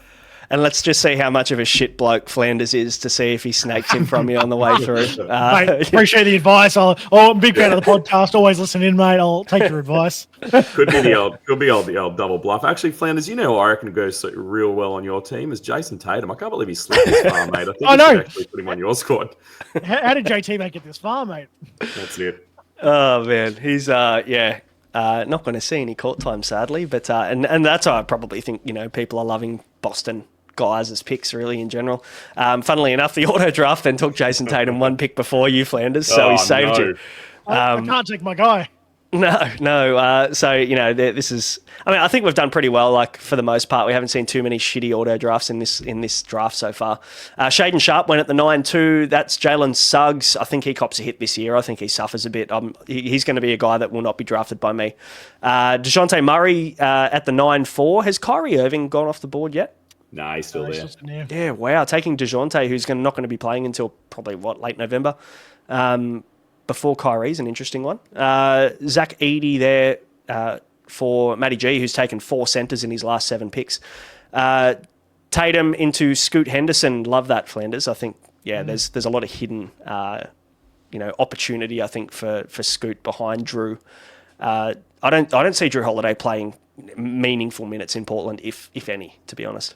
And let's just see how much of a shit bloke Flanders is to see if he snakes him from you on the way through. Mate, appreciate the advice. I'm a big fan of the podcast. Always listen in, mate. I'll take your advice. Could be the old double bluff. Actually, Flanders, you know, I reckon goes real well on your team is Jason Tatum. I can't believe he slipped this far, mate. I think you should actually put him on your squad. How did JT make it this far, mate? That's it. Oh man, he's not going to see any court time, sadly. But and that's why I probably think, you know, people are loving Boston guys as picks really in general. Funnily enough, the auto draft then took Jason Tatum one pick before you, Flanders, so he saved you. I can't take my guy. No. So, you know, this is... I mean, I think we've done pretty well, like, for the most part. We haven't seen too many shitty auto drafts in this draft so far. Shaden Sharp went at the 9-2. That's Jalen Suggs. I think he cops a hit this year. I think he suffers a bit. He's going to be a guy that will not be drafted by me. DeJounte Murray at the 9-4. Has Kyrie Irving gone off the board yet? No, he's still there. Yeah, wow. Taking DeJounte, who's not going to be playing until probably, late November. Before Kyrie's an interesting one. Zach Edey there for Matty G, who's taken 4 centres in his last 7 picks. Tatum into Scoot Henderson. Love that, Flanders. I think, there's a lot of hidden, opportunity, I think, for Scoot behind Drew. I don't see Drew Holiday playing meaningful minutes in Portland, if any, to be honest.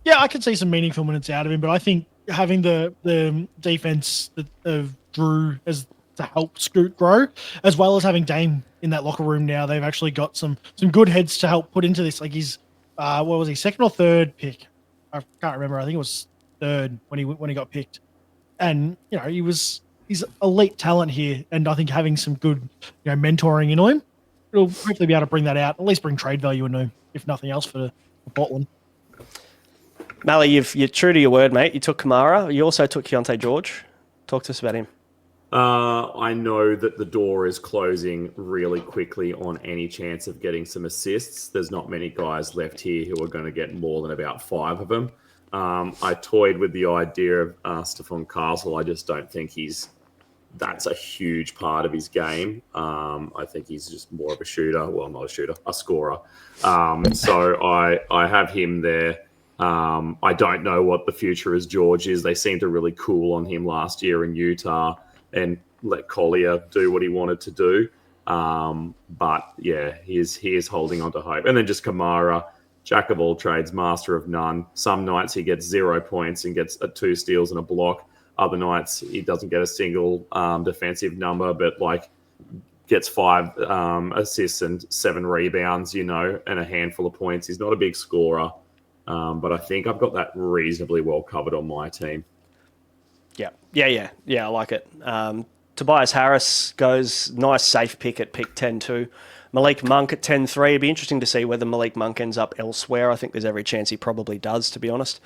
Yeah, I could see some meaningful minutes out of him, but I think having the defense of Drew as to help Scoot grow, as well as having Dame in that locker room now, they've actually got some good heads to help put into this. Like he's what was he, second or third pick? I can't remember. I think it was third when he got picked, and you know he's elite talent here, and I think having some good mentoring into him, it'll hopefully be able to bring that out, at least bring trade value into him, if nothing else for Portland. Malley, you're true to your word, mate. You took Kamara. You also took Keontae George. Talk to us about him. I know that the door is closing really quickly on any chance of getting some assists. There's not many guys left here who are going to get more than about 5 of them. I toyed with the idea of Stephon Castle. I just don't think that's a huge part of his game. I think he's just more of a shooter. Well, not a shooter, a scorer. So I have him there. I don't know what the future as George is. They seemed to really cool on him last year in Utah and let Collier do what he wanted to do. But yeah, he is holding on to hope. And then just Kamara, jack of all trades, master of none. Some nights he gets 0 points and gets 2 steals and a block. Other nights he doesn't get a single defensive number, but gets 5 assists and 7 rebounds, and a handful of points. He's not a big scorer. But I think I've got that reasonably well covered on my team. Yeah, I like it. Tobias Harris goes nice safe pick at pick 10-2. Malik Monk at 10-3. It'd be interesting to see whether Malik Monk ends up elsewhere. I think there's every chance he probably does, to be honest.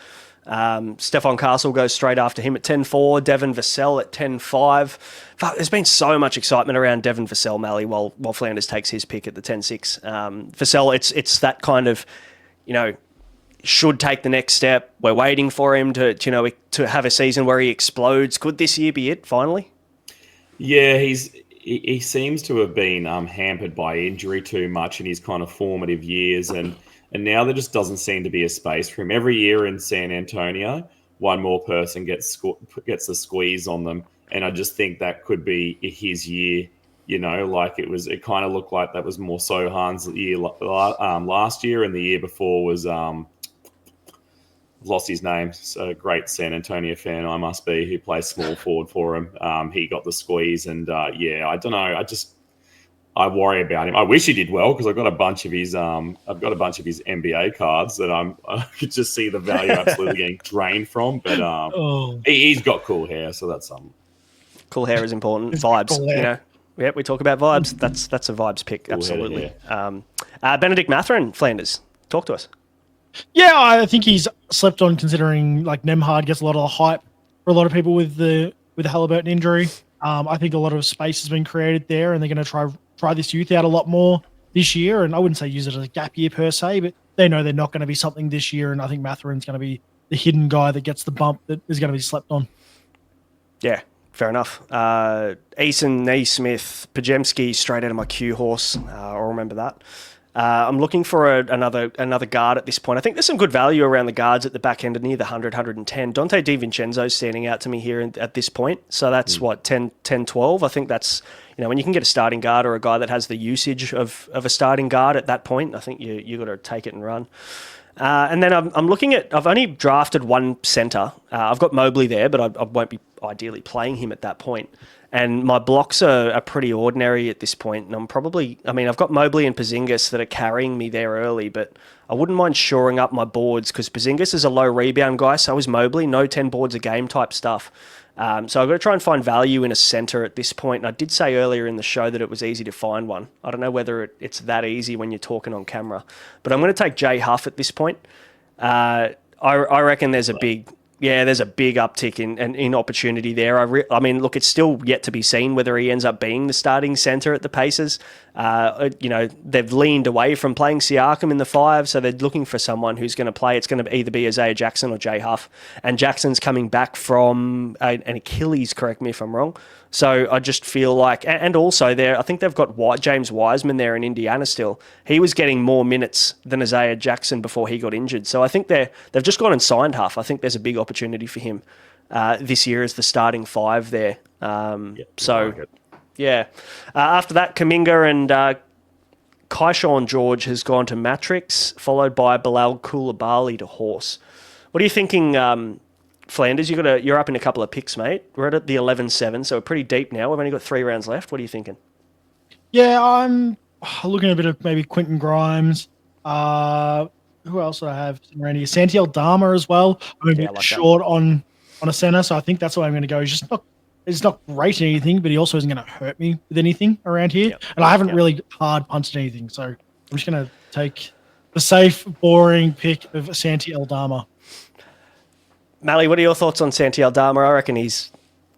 Stephon Castle goes straight after him at 10-4. Devin Vassell at 10-5. There's been so much excitement around Devin Vassell, Malley, while Flanders takes his pick at the 10-6. Vassell, it's that kind of, should take the next step. We're waiting for him to have a season where he explodes. Could this year be it, finally? Yeah, he seems to have been hampered by injury too much in his kind of formative years, and now there just doesn't seem to be a space for him. Every year in San Antonio, one more person gets the squeeze on them, and I just think that could be his year. It kind of looked like that was more Sohan's year last year, and the year before was lost his name. So a great San Antonio fan I must be, who plays small forward for him. He got the squeeze, and I don't know. I worry about him. I wish he did well because I've got a bunch of his NBA cards that I could just see the value absolutely getting drained from. But he's got cool hair, so that's cool hair is important. Vibes, cool Yeah, we talk about vibes. That's a vibes pick, cool absolutely. Hair, yeah. Benedict Mathurin, Flanders, talk to us. Yeah, I think he's slept on, considering Nemhard gets a lot of the hype for a lot of people with the Halliburton injury. I think a lot of space has been created there, and they're going to try this youth out a lot more this year. And I wouldn't say use it as a gap year per se, but they know they're not going to be something this year. And I think Mathurin's going to be the hidden guy that gets the bump that is going to be slept on. Yeah, fair enough. Eason, Naismith, Pajemski, straight out of my Q horse. I'll remember that. I'm looking for another guard at this point. I think there's some good value around the guards at the back end of near the 100, 110. Dante DiVincenzo's standing out to me here at this point. So that's 10, 12. I think that's, when you can get a starting guard or a guy that has the usage of a starting guard at that point, I think you got to take it and run. And then I'm looking at, I've only drafted one centre. I've got Mobley there, but I won't be ideally playing him at that point. And my blocks are pretty ordinary at this point. And I've got Mobley and Porzingis that are carrying me there early, but I wouldn't mind shoring up my boards because Porzingis is a low rebound guy. So is Mobley, no 10 boards a game type stuff. So I've got to try and find value in a centre at this point. And I did say earlier in the show that it was easy to find one. I don't know whether it's that easy when you're talking on camera, but I'm going to take Jay Huff at this point. I reckon there's a big uptick in opportunity there. Look, it's still yet to be seen whether he ends up being the starting centre at the Pacers. They've leaned away from playing Siakam in the 5, so they're looking for someone who's going to play. It's going to either be Isaiah Jackson or Jay Huff. And Jackson's coming back from an Achilles, correct me if I'm wrong. So I just feel like, and also I think they've got James Wiseman there in Indiana still. He was getting more minutes than Isaiah Jackson before he got injured. So I think they've just gone and signed Huff. I think there's a big opportunity for him this year as the starting 5 there. After that, Kuminga and Keyshawn George has gone to Matrix, followed by Bilal Coulibaly to Horse. What are you thinking, Flanders? You're up in a couple of picks, mate. We're at the 11-7, so we're pretty deep now. We've only got 3 rounds left. What are you thinking? Yeah, I'm looking at a bit of maybe Quentin Grimes. Who else do I have around here? Santi Aldama as well. I'm a bit short on a center, so I think that's why I'm going to go. He's not great at anything, but he also isn't going to hurt me with anything around here. Yep. And I haven't really hard punched anything, so I'm just going to take the safe, boring pick of Santi Aldama. Malley, what are your thoughts on Santi Aldama? I reckon he's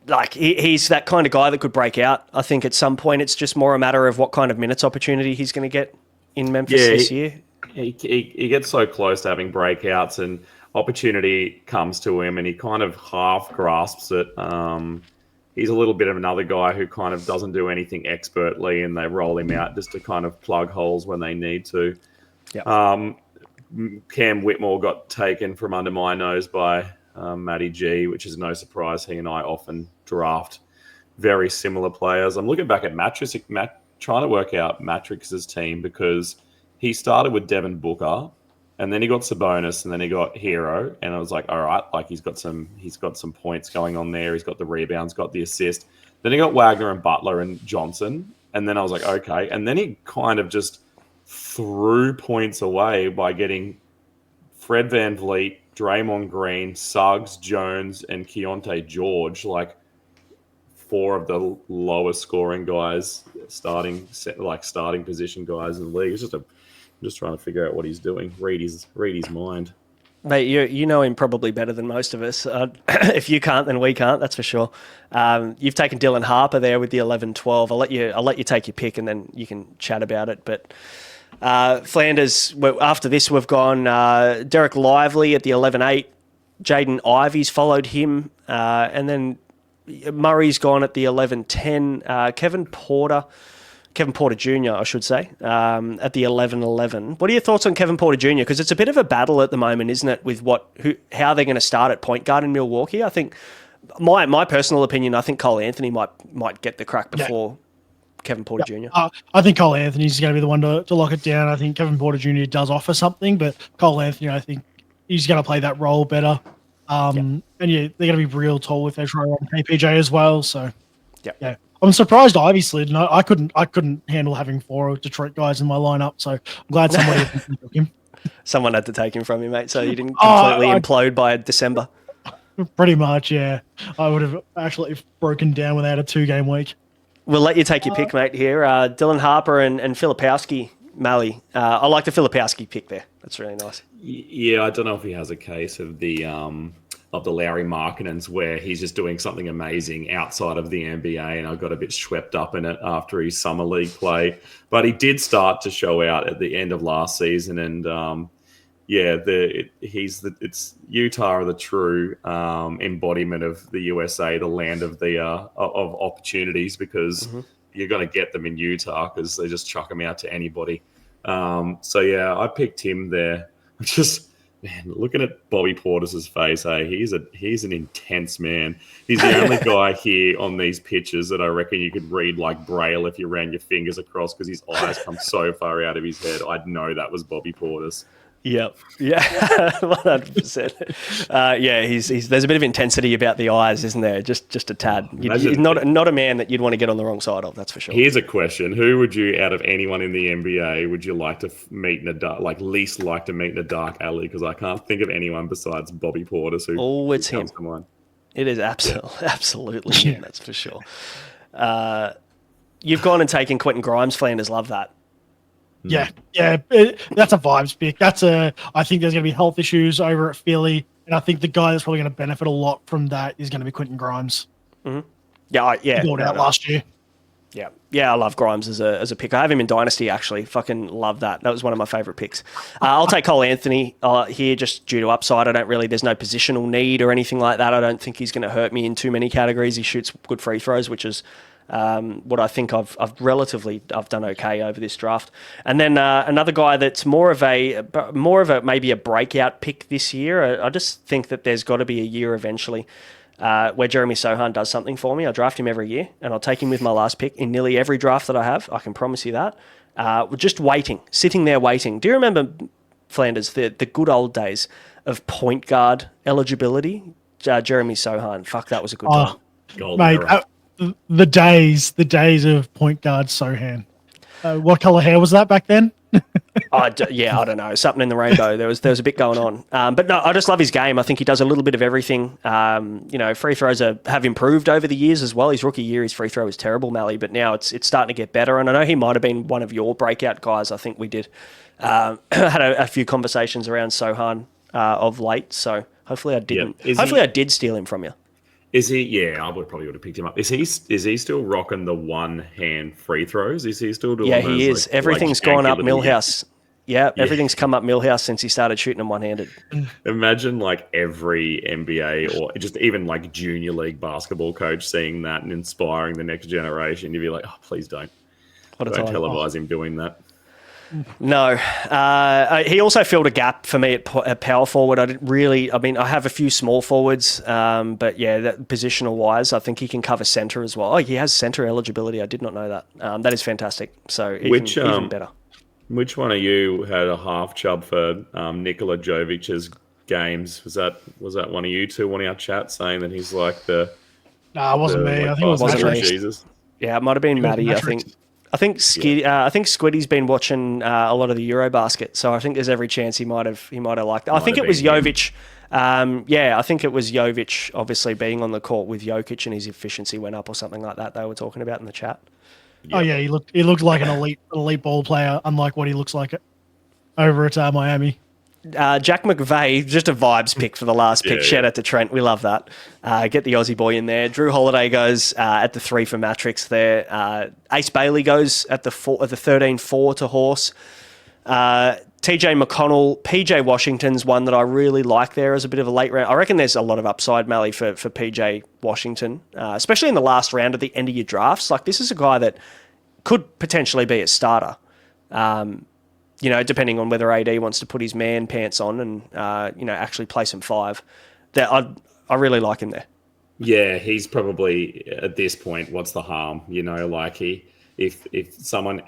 that kind of guy that could break out. I think at some point it's just more a matter of what kind of minutes opportunity he's going to get in Memphis this year. He gets so close to having breakouts and opportunity comes to him and he kind of half grasps it. He's a little bit of another guy who kind of doesn't do anything expertly and they roll him out just to kind of plug holes when they need to. Yep. Cam Whitmore got taken from under my nose by Matty G, which is no surprise. He and I often draft very similar players. I'm looking back at trying to work out Matrix's team because he started with Devin Booker and then he got Sabonis and then he got Hero. And I was like, all right, he's got some points going on there. He's got the rebounds, got the assist. Then he got Wagner and Butler and Johnson. And then I was like, okay. And then he kind of just threw points away by getting Fred VanVleet, Draymond Green, Suggs, Jones, and Keontae George, 4 of the lowest scoring guys, starting position guys in the league. I'm just trying to figure out what he's doing. Read his mind. Mate, you know him probably better than most of us. If you can't, then we can't. That's for sure. You've taken Dylan Harper there with the 11-12. I'll let you take your pick, and then you can chat about it. But Flanders, after this, we've gone Derek Lively at the 11-8. Jaden Ivey's followed him. And then Murray's gone at the 11-10. Kevin Porter Jr., I should say, at the 11-11. What are your thoughts on Kevin Porter Jr.? Because it's a bit of a battle at the moment, isn't it, with how they're going to start at point guard in Milwaukee? I think, my personal opinion, I think Cole Anthony might get the crack before Kevin Porter Jr. I think Cole Anthony's going to be the one to lock it down. I think Kevin Porter Jr. does offer something, but Cole Anthony, I think he's going to play that role better. And they're going to be real tall with their role on KPJ as well. So, yeah. I'm surprised Ivy slid. No, I couldn't handle having 4 Detroit guys in my lineup. So I'm glad somebody took him. Someone had to take him from you, mate, so you didn't completely implode by December. Pretty much, yeah. I would have actually broken down without a 2-game week. We'll let you take your pick, mate, here. Dylan Harper and Filipowski, Malley. I like the Filipowski pick there. That's really nice. Yeah, I don't know if he has a case of the Larry Markkanens where he's just doing something amazing outside of the NBA, and I got a bit swept up in it after his summer league play. But he did start to show out at the end of last season, and it's Utah are the true embodiment of the USA, the land of the of opportunities, because you're going to get them in Utah because they just chuck them out to anybody. So yeah, I picked him there. Just man, looking at Bobby Portis's face, hey, he's an intense man. He's the only guy here on these pictures that I reckon you could read like Braille if you ran your fingers across because his eyes come so far out of his head. I'd know that was Bobby Portis. Yep. Yeah, 100%. Yeah, he's there's a bit of intensity about the eyes, isn't there? Just a tad. He's not a man that you'd want to get on the wrong side of. That's for sure. Here's a question: who would you, out of anyone in the NBA, would you like to meet in a dark, least like to meet in a dark alley? Because I can't think of anyone besides Bobby Portis who. Oh, it's him. It is absolutely him. That's for sure. You've gone and taken Quentin Grimes. Flanders love that. Yeah, that's a vibes pick. I think there's going to be health issues over at Philly, and I think the guy that's probably going to benefit a lot from that is going to be Quentin Grimes. Mm-hmm. Yeah. He got out last year. Yeah, I love Grimes as a pick. I have him in Dynasty, actually. Fucking love that. That was one of my favourite picks. I'll take Cole Anthony here just due to upside. There's no positional need or anything like that. I don't think he's going to hurt me in too many categories. He shoots good free throws, which is what I think I've done okay over this draft. And then another guy that's more of a maybe a breakout pick this year. I just think that there's got to be a year eventually where Jeremy Sohan does something for me. I draft him every year, and I'll take him with my last pick in nearly every draft that I have. I can promise you that. Just sitting there waiting. Do you remember, Flanders, the good old days of point guard eligibility? Jeremy Sohan. Fuck, that was a good time. Golden era. The days of point guard Sohan. What color hair was that back then? I don't know. Something in the rainbow. There was a bit going on. But no, I just love his game. I think he does a little bit of everything. Free throws have improved over the years as well. His rookie year, his free throw was terrible, Malley, but now it's starting to get better. And I know he might have been one of your breakout guys. I think we did had a few conversations around Sohan of late. So hopefully I didn't. I did steal him from you. Is he? Yeah, I probably would have picked him up. Is he still rocking the one-hand free throws? Is he still doing? Yeah, he is. Everything's gone up Millhouse. Yeah, everything's come up Millhouse since he started shooting them one-handed. Imagine every NBA or just even junior league basketball coach seeing that and inspiring the next generation. You'd be like, oh, please don't televise him doing that. No. He also filled a gap for me at power forward. I have a few small forwards, but yeah, that positional-wise, I think he can cover centre as well. Oh, he has centre eligibility. I did not know that. That is fantastic. So even better. Which one of you had a half chub for Nikola Jovic's games? Was that one of you two, one of our chats, saying that he's like the... No, it wasn't me. I think it was Matrix. Jesus. Yeah, it might have been Maddie, I think. I think Squiddy's been watching a lot of the Eurobasket, so I think there's every chance he might have liked it. I think it was Jovic. I think it was Jovic, obviously being on the court with Jokic and his efficiency went up or something like that. They were talking about in the chat. Yep. Oh yeah, he looked like an elite ball player, unlike what he looks like over at Miami. Jack McVeigh, just a vibes pick for the last pick. Shout out to Trent. We love that. Get the Aussie boy in there. Drew Holiday goes at the 3 for Matrix there. Ace Bailey goes at the 13-4 to Horse. TJ McConnell, PJ Washington's one that I really like there as a bit of a late round. I reckon there's a lot of upside, Malley, for PJ Washington, especially in the last round at the end of your drafts. This is a guy that could potentially be a starter. Depending on whether AD wants to put his man pants on and, actually play some 5. I really like him there. Yeah, he's probably, at this point, what's the harm? If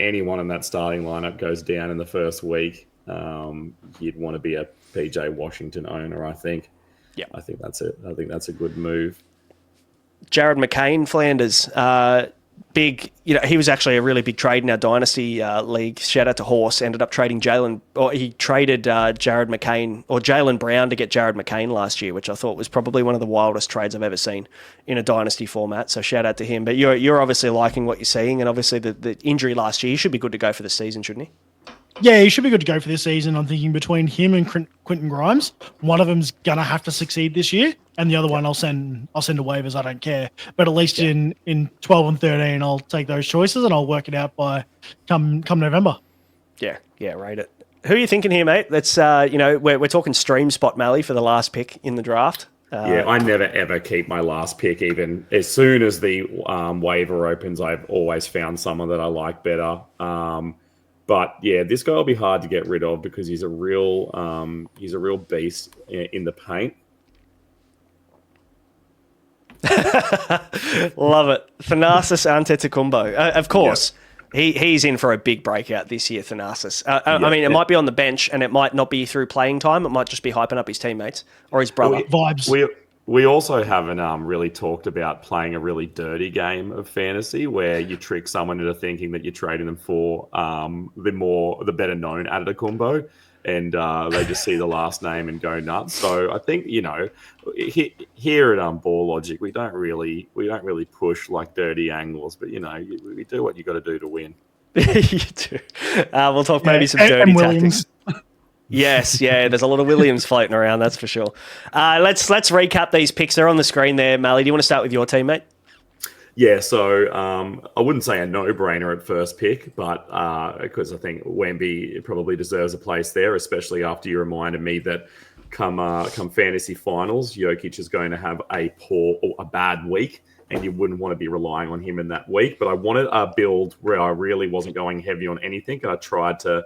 anyone in that starting lineup goes down in the first week, you'd want to be a PJ Washington owner, I think. Yeah. I think that's it. I think that's a good move. Jared McCain, Flanders. Big, he was actually a really big trade in our Dynasty league. Shout out to Horse. Ended up trading he traded Jared McCain or Jaylen Brown to get Jared McCain last year, which I thought was probably one of the wildest trades I've ever seen in a Dynasty format. So shout out to him. But you're obviously liking what you're seeing, and obviously the injury last year, he should be good to go for the season, shouldn't he? Yeah, he should be good to go for this season. I'm thinking between him and Quentin Grimes, one of them's gonna have to succeed this year, and the other one I'll send to waivers. I don't care, but at least in 12 and 13, I'll take those choices and I'll work it out by come November. Yeah, rate it. Who are you thinking here, mate? Let's we're talking stream spot, Malley, for the last pick in the draft. I never ever keep my last pick. Even as soon as the waiver opens, I've always found someone that I like better. But yeah, this guy will be hard to get rid of because he's a real beast in the paint. Love it. Thanasis Antetokounmpo. Of course, he's in for a big breakout this year, Thanasis. I mean, it might be on the bench and it might not be through playing time. It might just be hyping up his teammates or his brother. Vibes. We also haven't really talked about playing a really dirty game of fantasy where you trick someone into thinking that you're trading them for the better known Antetokounmpo, and they just see the last name and go nuts. So I think here at Ball Logic we don't really push like dirty angles, but we do what you got to do to win. You do. We'll talk maybe some dirty tactics. Yes, there's a lot of Williams floating around, that's for sure. Let's recap these picks. They're on the screen there. Malley, do you want to start with your team, mate? Yeah, so I wouldn't say a no-brainer at first pick, but because I think Wemby probably deserves a place there, especially after you reminded me that come fantasy finals, Jokic is going to have a bad week, and you wouldn't want to be relying on him in that week. But I wanted a build where I really wasn't going heavy on anything, and I tried to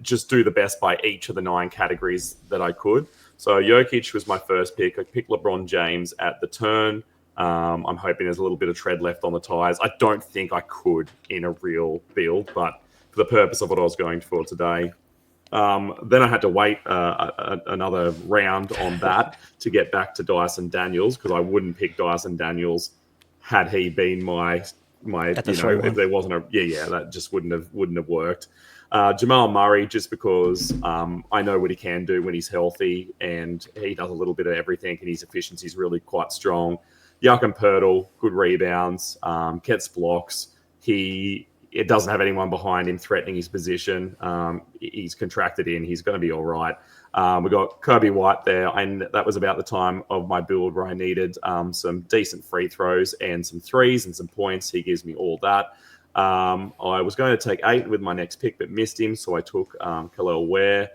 just do the best by each of the 9 categories that I could. So Jokic was my first pick. I picked LeBron James at the turn. I'm hoping there's a little bit of tread left on the tires. I don't think I could in a real build, but for the purpose of what I was going for today. Then I had to wait another round on that to get back to Dyson Daniels, because I wouldn't pick Dyson Daniels had he been my if there wasn't that just wouldn't have worked. Jamal Murray, just because I know what he can do when he's healthy, and he does a little bit of everything, and his efficiency is really quite strong. Joachim Poeltl, good rebounds, gets blocks. It doesn't have anyone behind him threatening his position. He's contracted in. He's going to be all right. We got Kobe White there, and that was about the time of my build where I needed some decent free throws and some threes and some points. He gives me all that. I was going to take 8 with my next pick, but missed him, so I took Khalil Ware.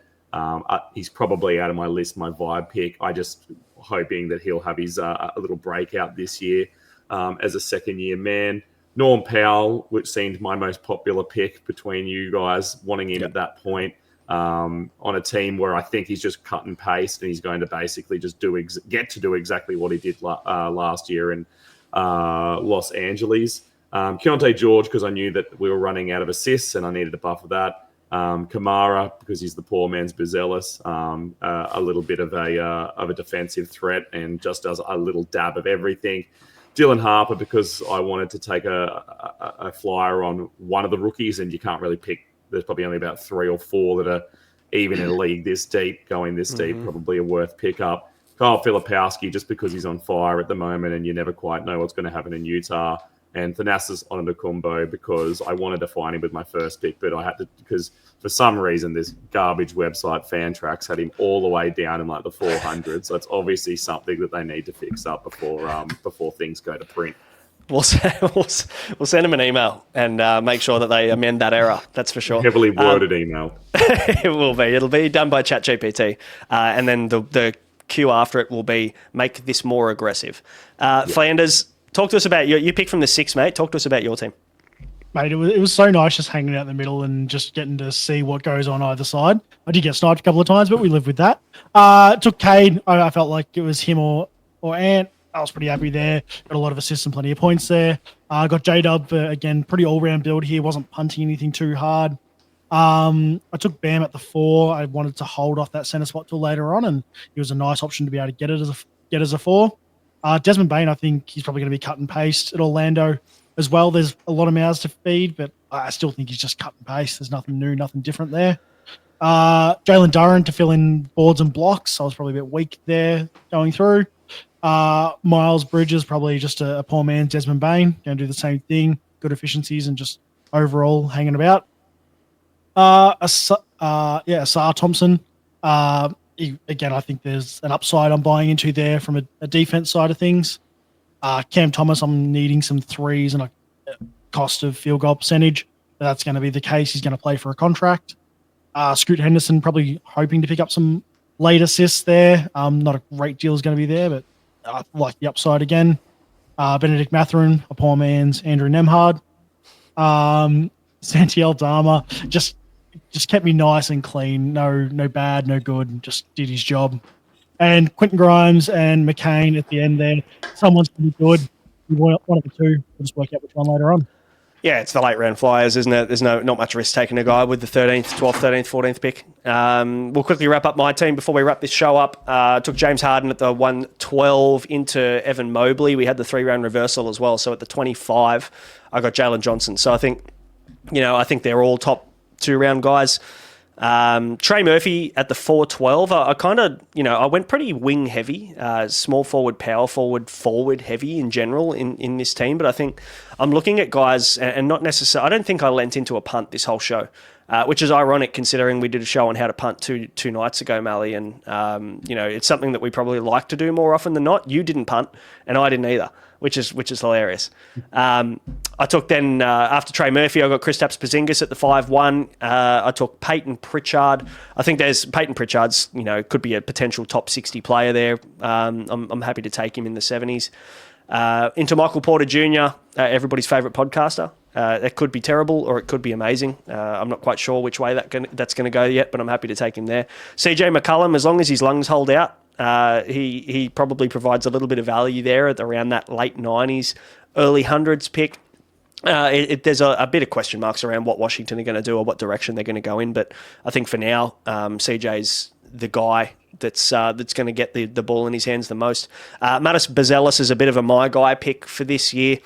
He's probably out of my list, my vibe pick. I just hoping that he'll have his a little breakout this year as a second-year man. Norm Powell, which seemed my most popular pick between you guys, wanting him at that point on a team where I think he's just cut and paste, and he's going to basically just get to do exactly what he did last year in Los Angeles. Keontae George, because I knew that we were running out of assists and I needed a buffer that. Kamara, because he's the poor man's Buzelis, a little bit of a defensive threat and just does a little dab of everything. Dylan Harper, because I wanted to take a flyer on one of the rookies, and you can't really pick. There's probably only about 3 or 4 that are even in a league this deep, going this deep, probably a worth pickup. Kyle Filipowski, just because he's on fire at the moment and you never quite know what's going to happen in Utah. And Thanasis Antetokounmpo, because I wanted to find him with my first pick, but I had to, because for some reason this garbage website Fantrax had him all the way down in like the 400s. So it's obviously something that they need to fix up before things go to print. We'll send them an email and make sure that they amend that error. That's for sure. Heavily worded email. It will be. It'll be done by ChatGPT, and then the cue after it will be make this more aggressive. Flanders. Talk to us about you pick from the 6, mate. Talk to us about your team. Mate, it was so nice just hanging out in the middle and just getting to see what goes on either side. I did get sniped a couple of times, but we lived with that. Took Cade. I felt like it was him or Ant. I was pretty happy there. Got a lot of assists and plenty of points there. Got J-Dub, again, pretty all-round build here. Wasn't punting anything too hard. I took Bam at the 4. I wanted to hold off that center spot till later on, and he was a nice option to be able to get as a 4. Desmond Bain, I think he's probably going to be cut and paste at Orlando as well. There's a lot of mouths to feed, but I still think he's just cut and paste. There's nothing new, nothing different there. Jalen Duren to fill in boards and blocks. I was probably a bit weak there going through. Miles Bridges, probably just a poor man's Desmond Bain. Going to do the same thing. Good efficiencies and just overall hanging about. Asar Thompson. Again, I think there's an upside I'm buying into there from a defense side of things. Cam Thomas, I'm needing some threes and a cost of field goal percentage. That's going to be the case. He's going to play for a contract. Scoot Henderson, probably hoping to pick up some late assists there. Not a great deal is going to be there, but I like the upside again. Benedict Mathurin, a poor man's Andrew Nemhard. Santi Aldama just kept me nice and clean. No bad, no good. Just did his job. And Quentin Grimes and McCain at the end there. Someone's going to be good. One of the two. We'll just work out which one later on. Yeah, it's the late round flyers, isn't it? There's not much risk taking a guy with the 13th, 12th, 13th, 14th pick. We'll quickly wrap up my team before we wrap this show up. Took James Harden at the 112 into Evan Mobley. We had the 3-round reversal as well. So at the 25, I got Jalen Johnson. So I think they're all top 2-round guys. Trey Murphy at the 412. I went pretty wing heavy, small forward, power forward heavy in general in this team. But I think I'm looking at guys and not necessarily, I don't think I lent into a punt this whole show, which is ironic considering we did a show on how to punt two nights ago, Malley. And, it's something that we probably like to do more often than not. You didn't punt and I didn't either, which is hilarious. I took then, after Trey Murphy, I got Kristaps Porzingis at the 5-1. I took Peyton Pritchard. I think Peyton Pritchard's, could be a potential top 60 player there. I'm happy to take him in the 70s. Into Michael Porter Jr., everybody's favourite podcaster. It could be terrible or it could be amazing. I'm not quite sure which way that's going to go yet, but I'm happy to take him there. CJ McCollum, as long as his lungs hold out, he probably provides a little bit of value there at around that late 90s, early hundreds pick. There's a bit of question marks around what Washington are going to do or what direction they're going to go in, but I think for now, CJ's the guy that's going to get the ball in his hands the most. Mattis Bazelis is a bit of a my guy pick for this year.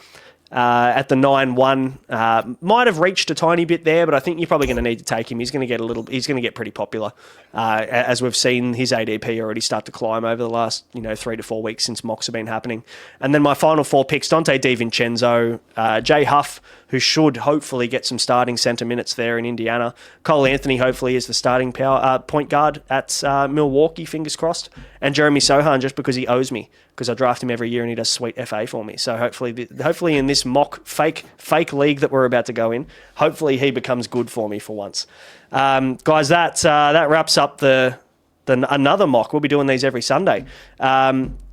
At the 9-1, might have reached a tiny bit there, but I think you're probably going to need to take him. He's going to get pretty popular, as we've seen his ADP already start to climb over the last 3 to 4 weeks since mocks have been happening. And then my final 4 picks: Dante DiVincenzo, Jay Huff, who should hopefully get some starting centre minutes there in Indiana. Cole Anthony hopefully is the starting point guard at Milwaukee, fingers crossed. And Jeremy Sohan, just because he owes me, because I draft him every year and he does sweet FA for me. So hopefully in this mock fake league that we're about to go in, hopefully he becomes good for me for once. Guys, that wraps up the another mock. We'll be doing these every Sunday.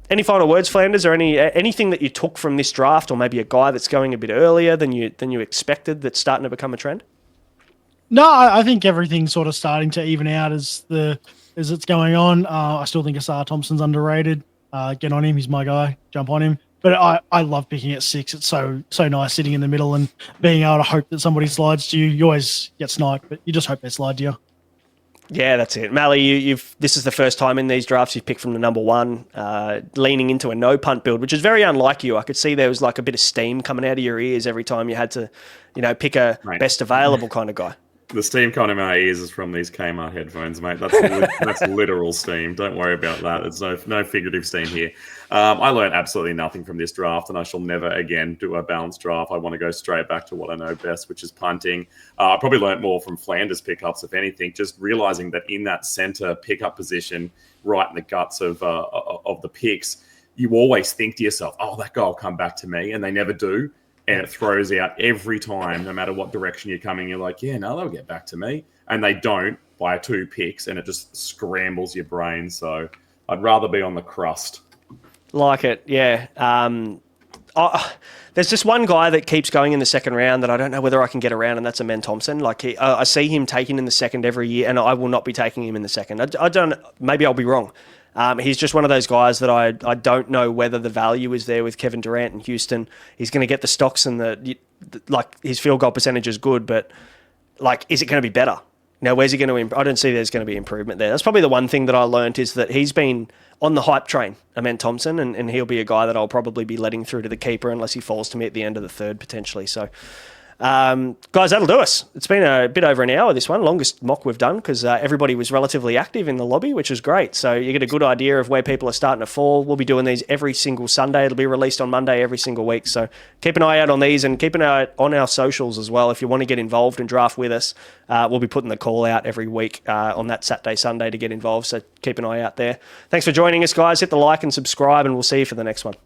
Any final words, Flanders, or anything that you took from this draft, or maybe a guy that's going a bit earlier than you expected that's starting to become a trend? No, I think everything's sort of starting to even out as it's going on. I still think Asar Thompson's underrated. Get on him, he's my guy. Jump on him. But I love picking at 6. It's so nice sitting in the middle and being able to hope that somebody slides to you. You always get sniped, but you just hope they slide to you. Yeah, that's it. Malley, this is the first time in these drafts you've picked from the number 1, leaning into a no punt build, which is very unlike you. I could see there was like a bit of steam coming out of your ears every time you had to, pick a best available kind of guy. The steam coming in my ears is from these Kmart headphones, mate. That's literal steam. Don't worry about that. There's no figurative steam here. I learned absolutely nothing from this draft, and I shall never again do a balanced draft. I want to go straight back to what I know best, which is punting. I probably learned more from Flanders pickups, if anything, just realizing that in that center pickup position, right in the guts of the picks, you always think to yourself, oh, that guy will come back to me, and they never do. And it throws out every time, no matter what direction you're coming. You're like, yeah, no, they'll get back to me. And they don't by 2 picks, and it just scrambles your brain. So I'd rather be on the crust. Like it, yeah. There's just one guy that keeps going in the second round that I don't know whether I can get around, and that's Amen Thompson. I see him taken in the second every year, and I will not be taking him in the second. I don't. Maybe I'll be wrong. He's just one of those guys that I don't know whether the value is there with Kevin Durant in Houston. He's going to get the stocks and his field goal percentage is good, but is it going to be better? Now, where's he going to? I don't see there's going to be improvement there. That's probably the one thing that I learned is that he's been on the hype train, Amen Thompson, and he'll be a guy that I'll probably be letting through to the keeper unless he falls to me at the end of the third potentially. So. Guys, that'll do us. It's been a bit over an hour, this one. Longest mock we've done because everybody was relatively active in the lobby, which is great. So you get a good idea of where people are starting to fall. We'll be doing these every single Sunday. It'll be released on Monday every single week. So keep an eye out on these and keep an eye out on our socials as well. If you want to get involved and draft with us, we'll be putting the call out every week on that Saturday, Sunday to get involved. So keep an eye out there. Thanks for joining us, guys. Hit the like and subscribe, and we'll see you for the next one.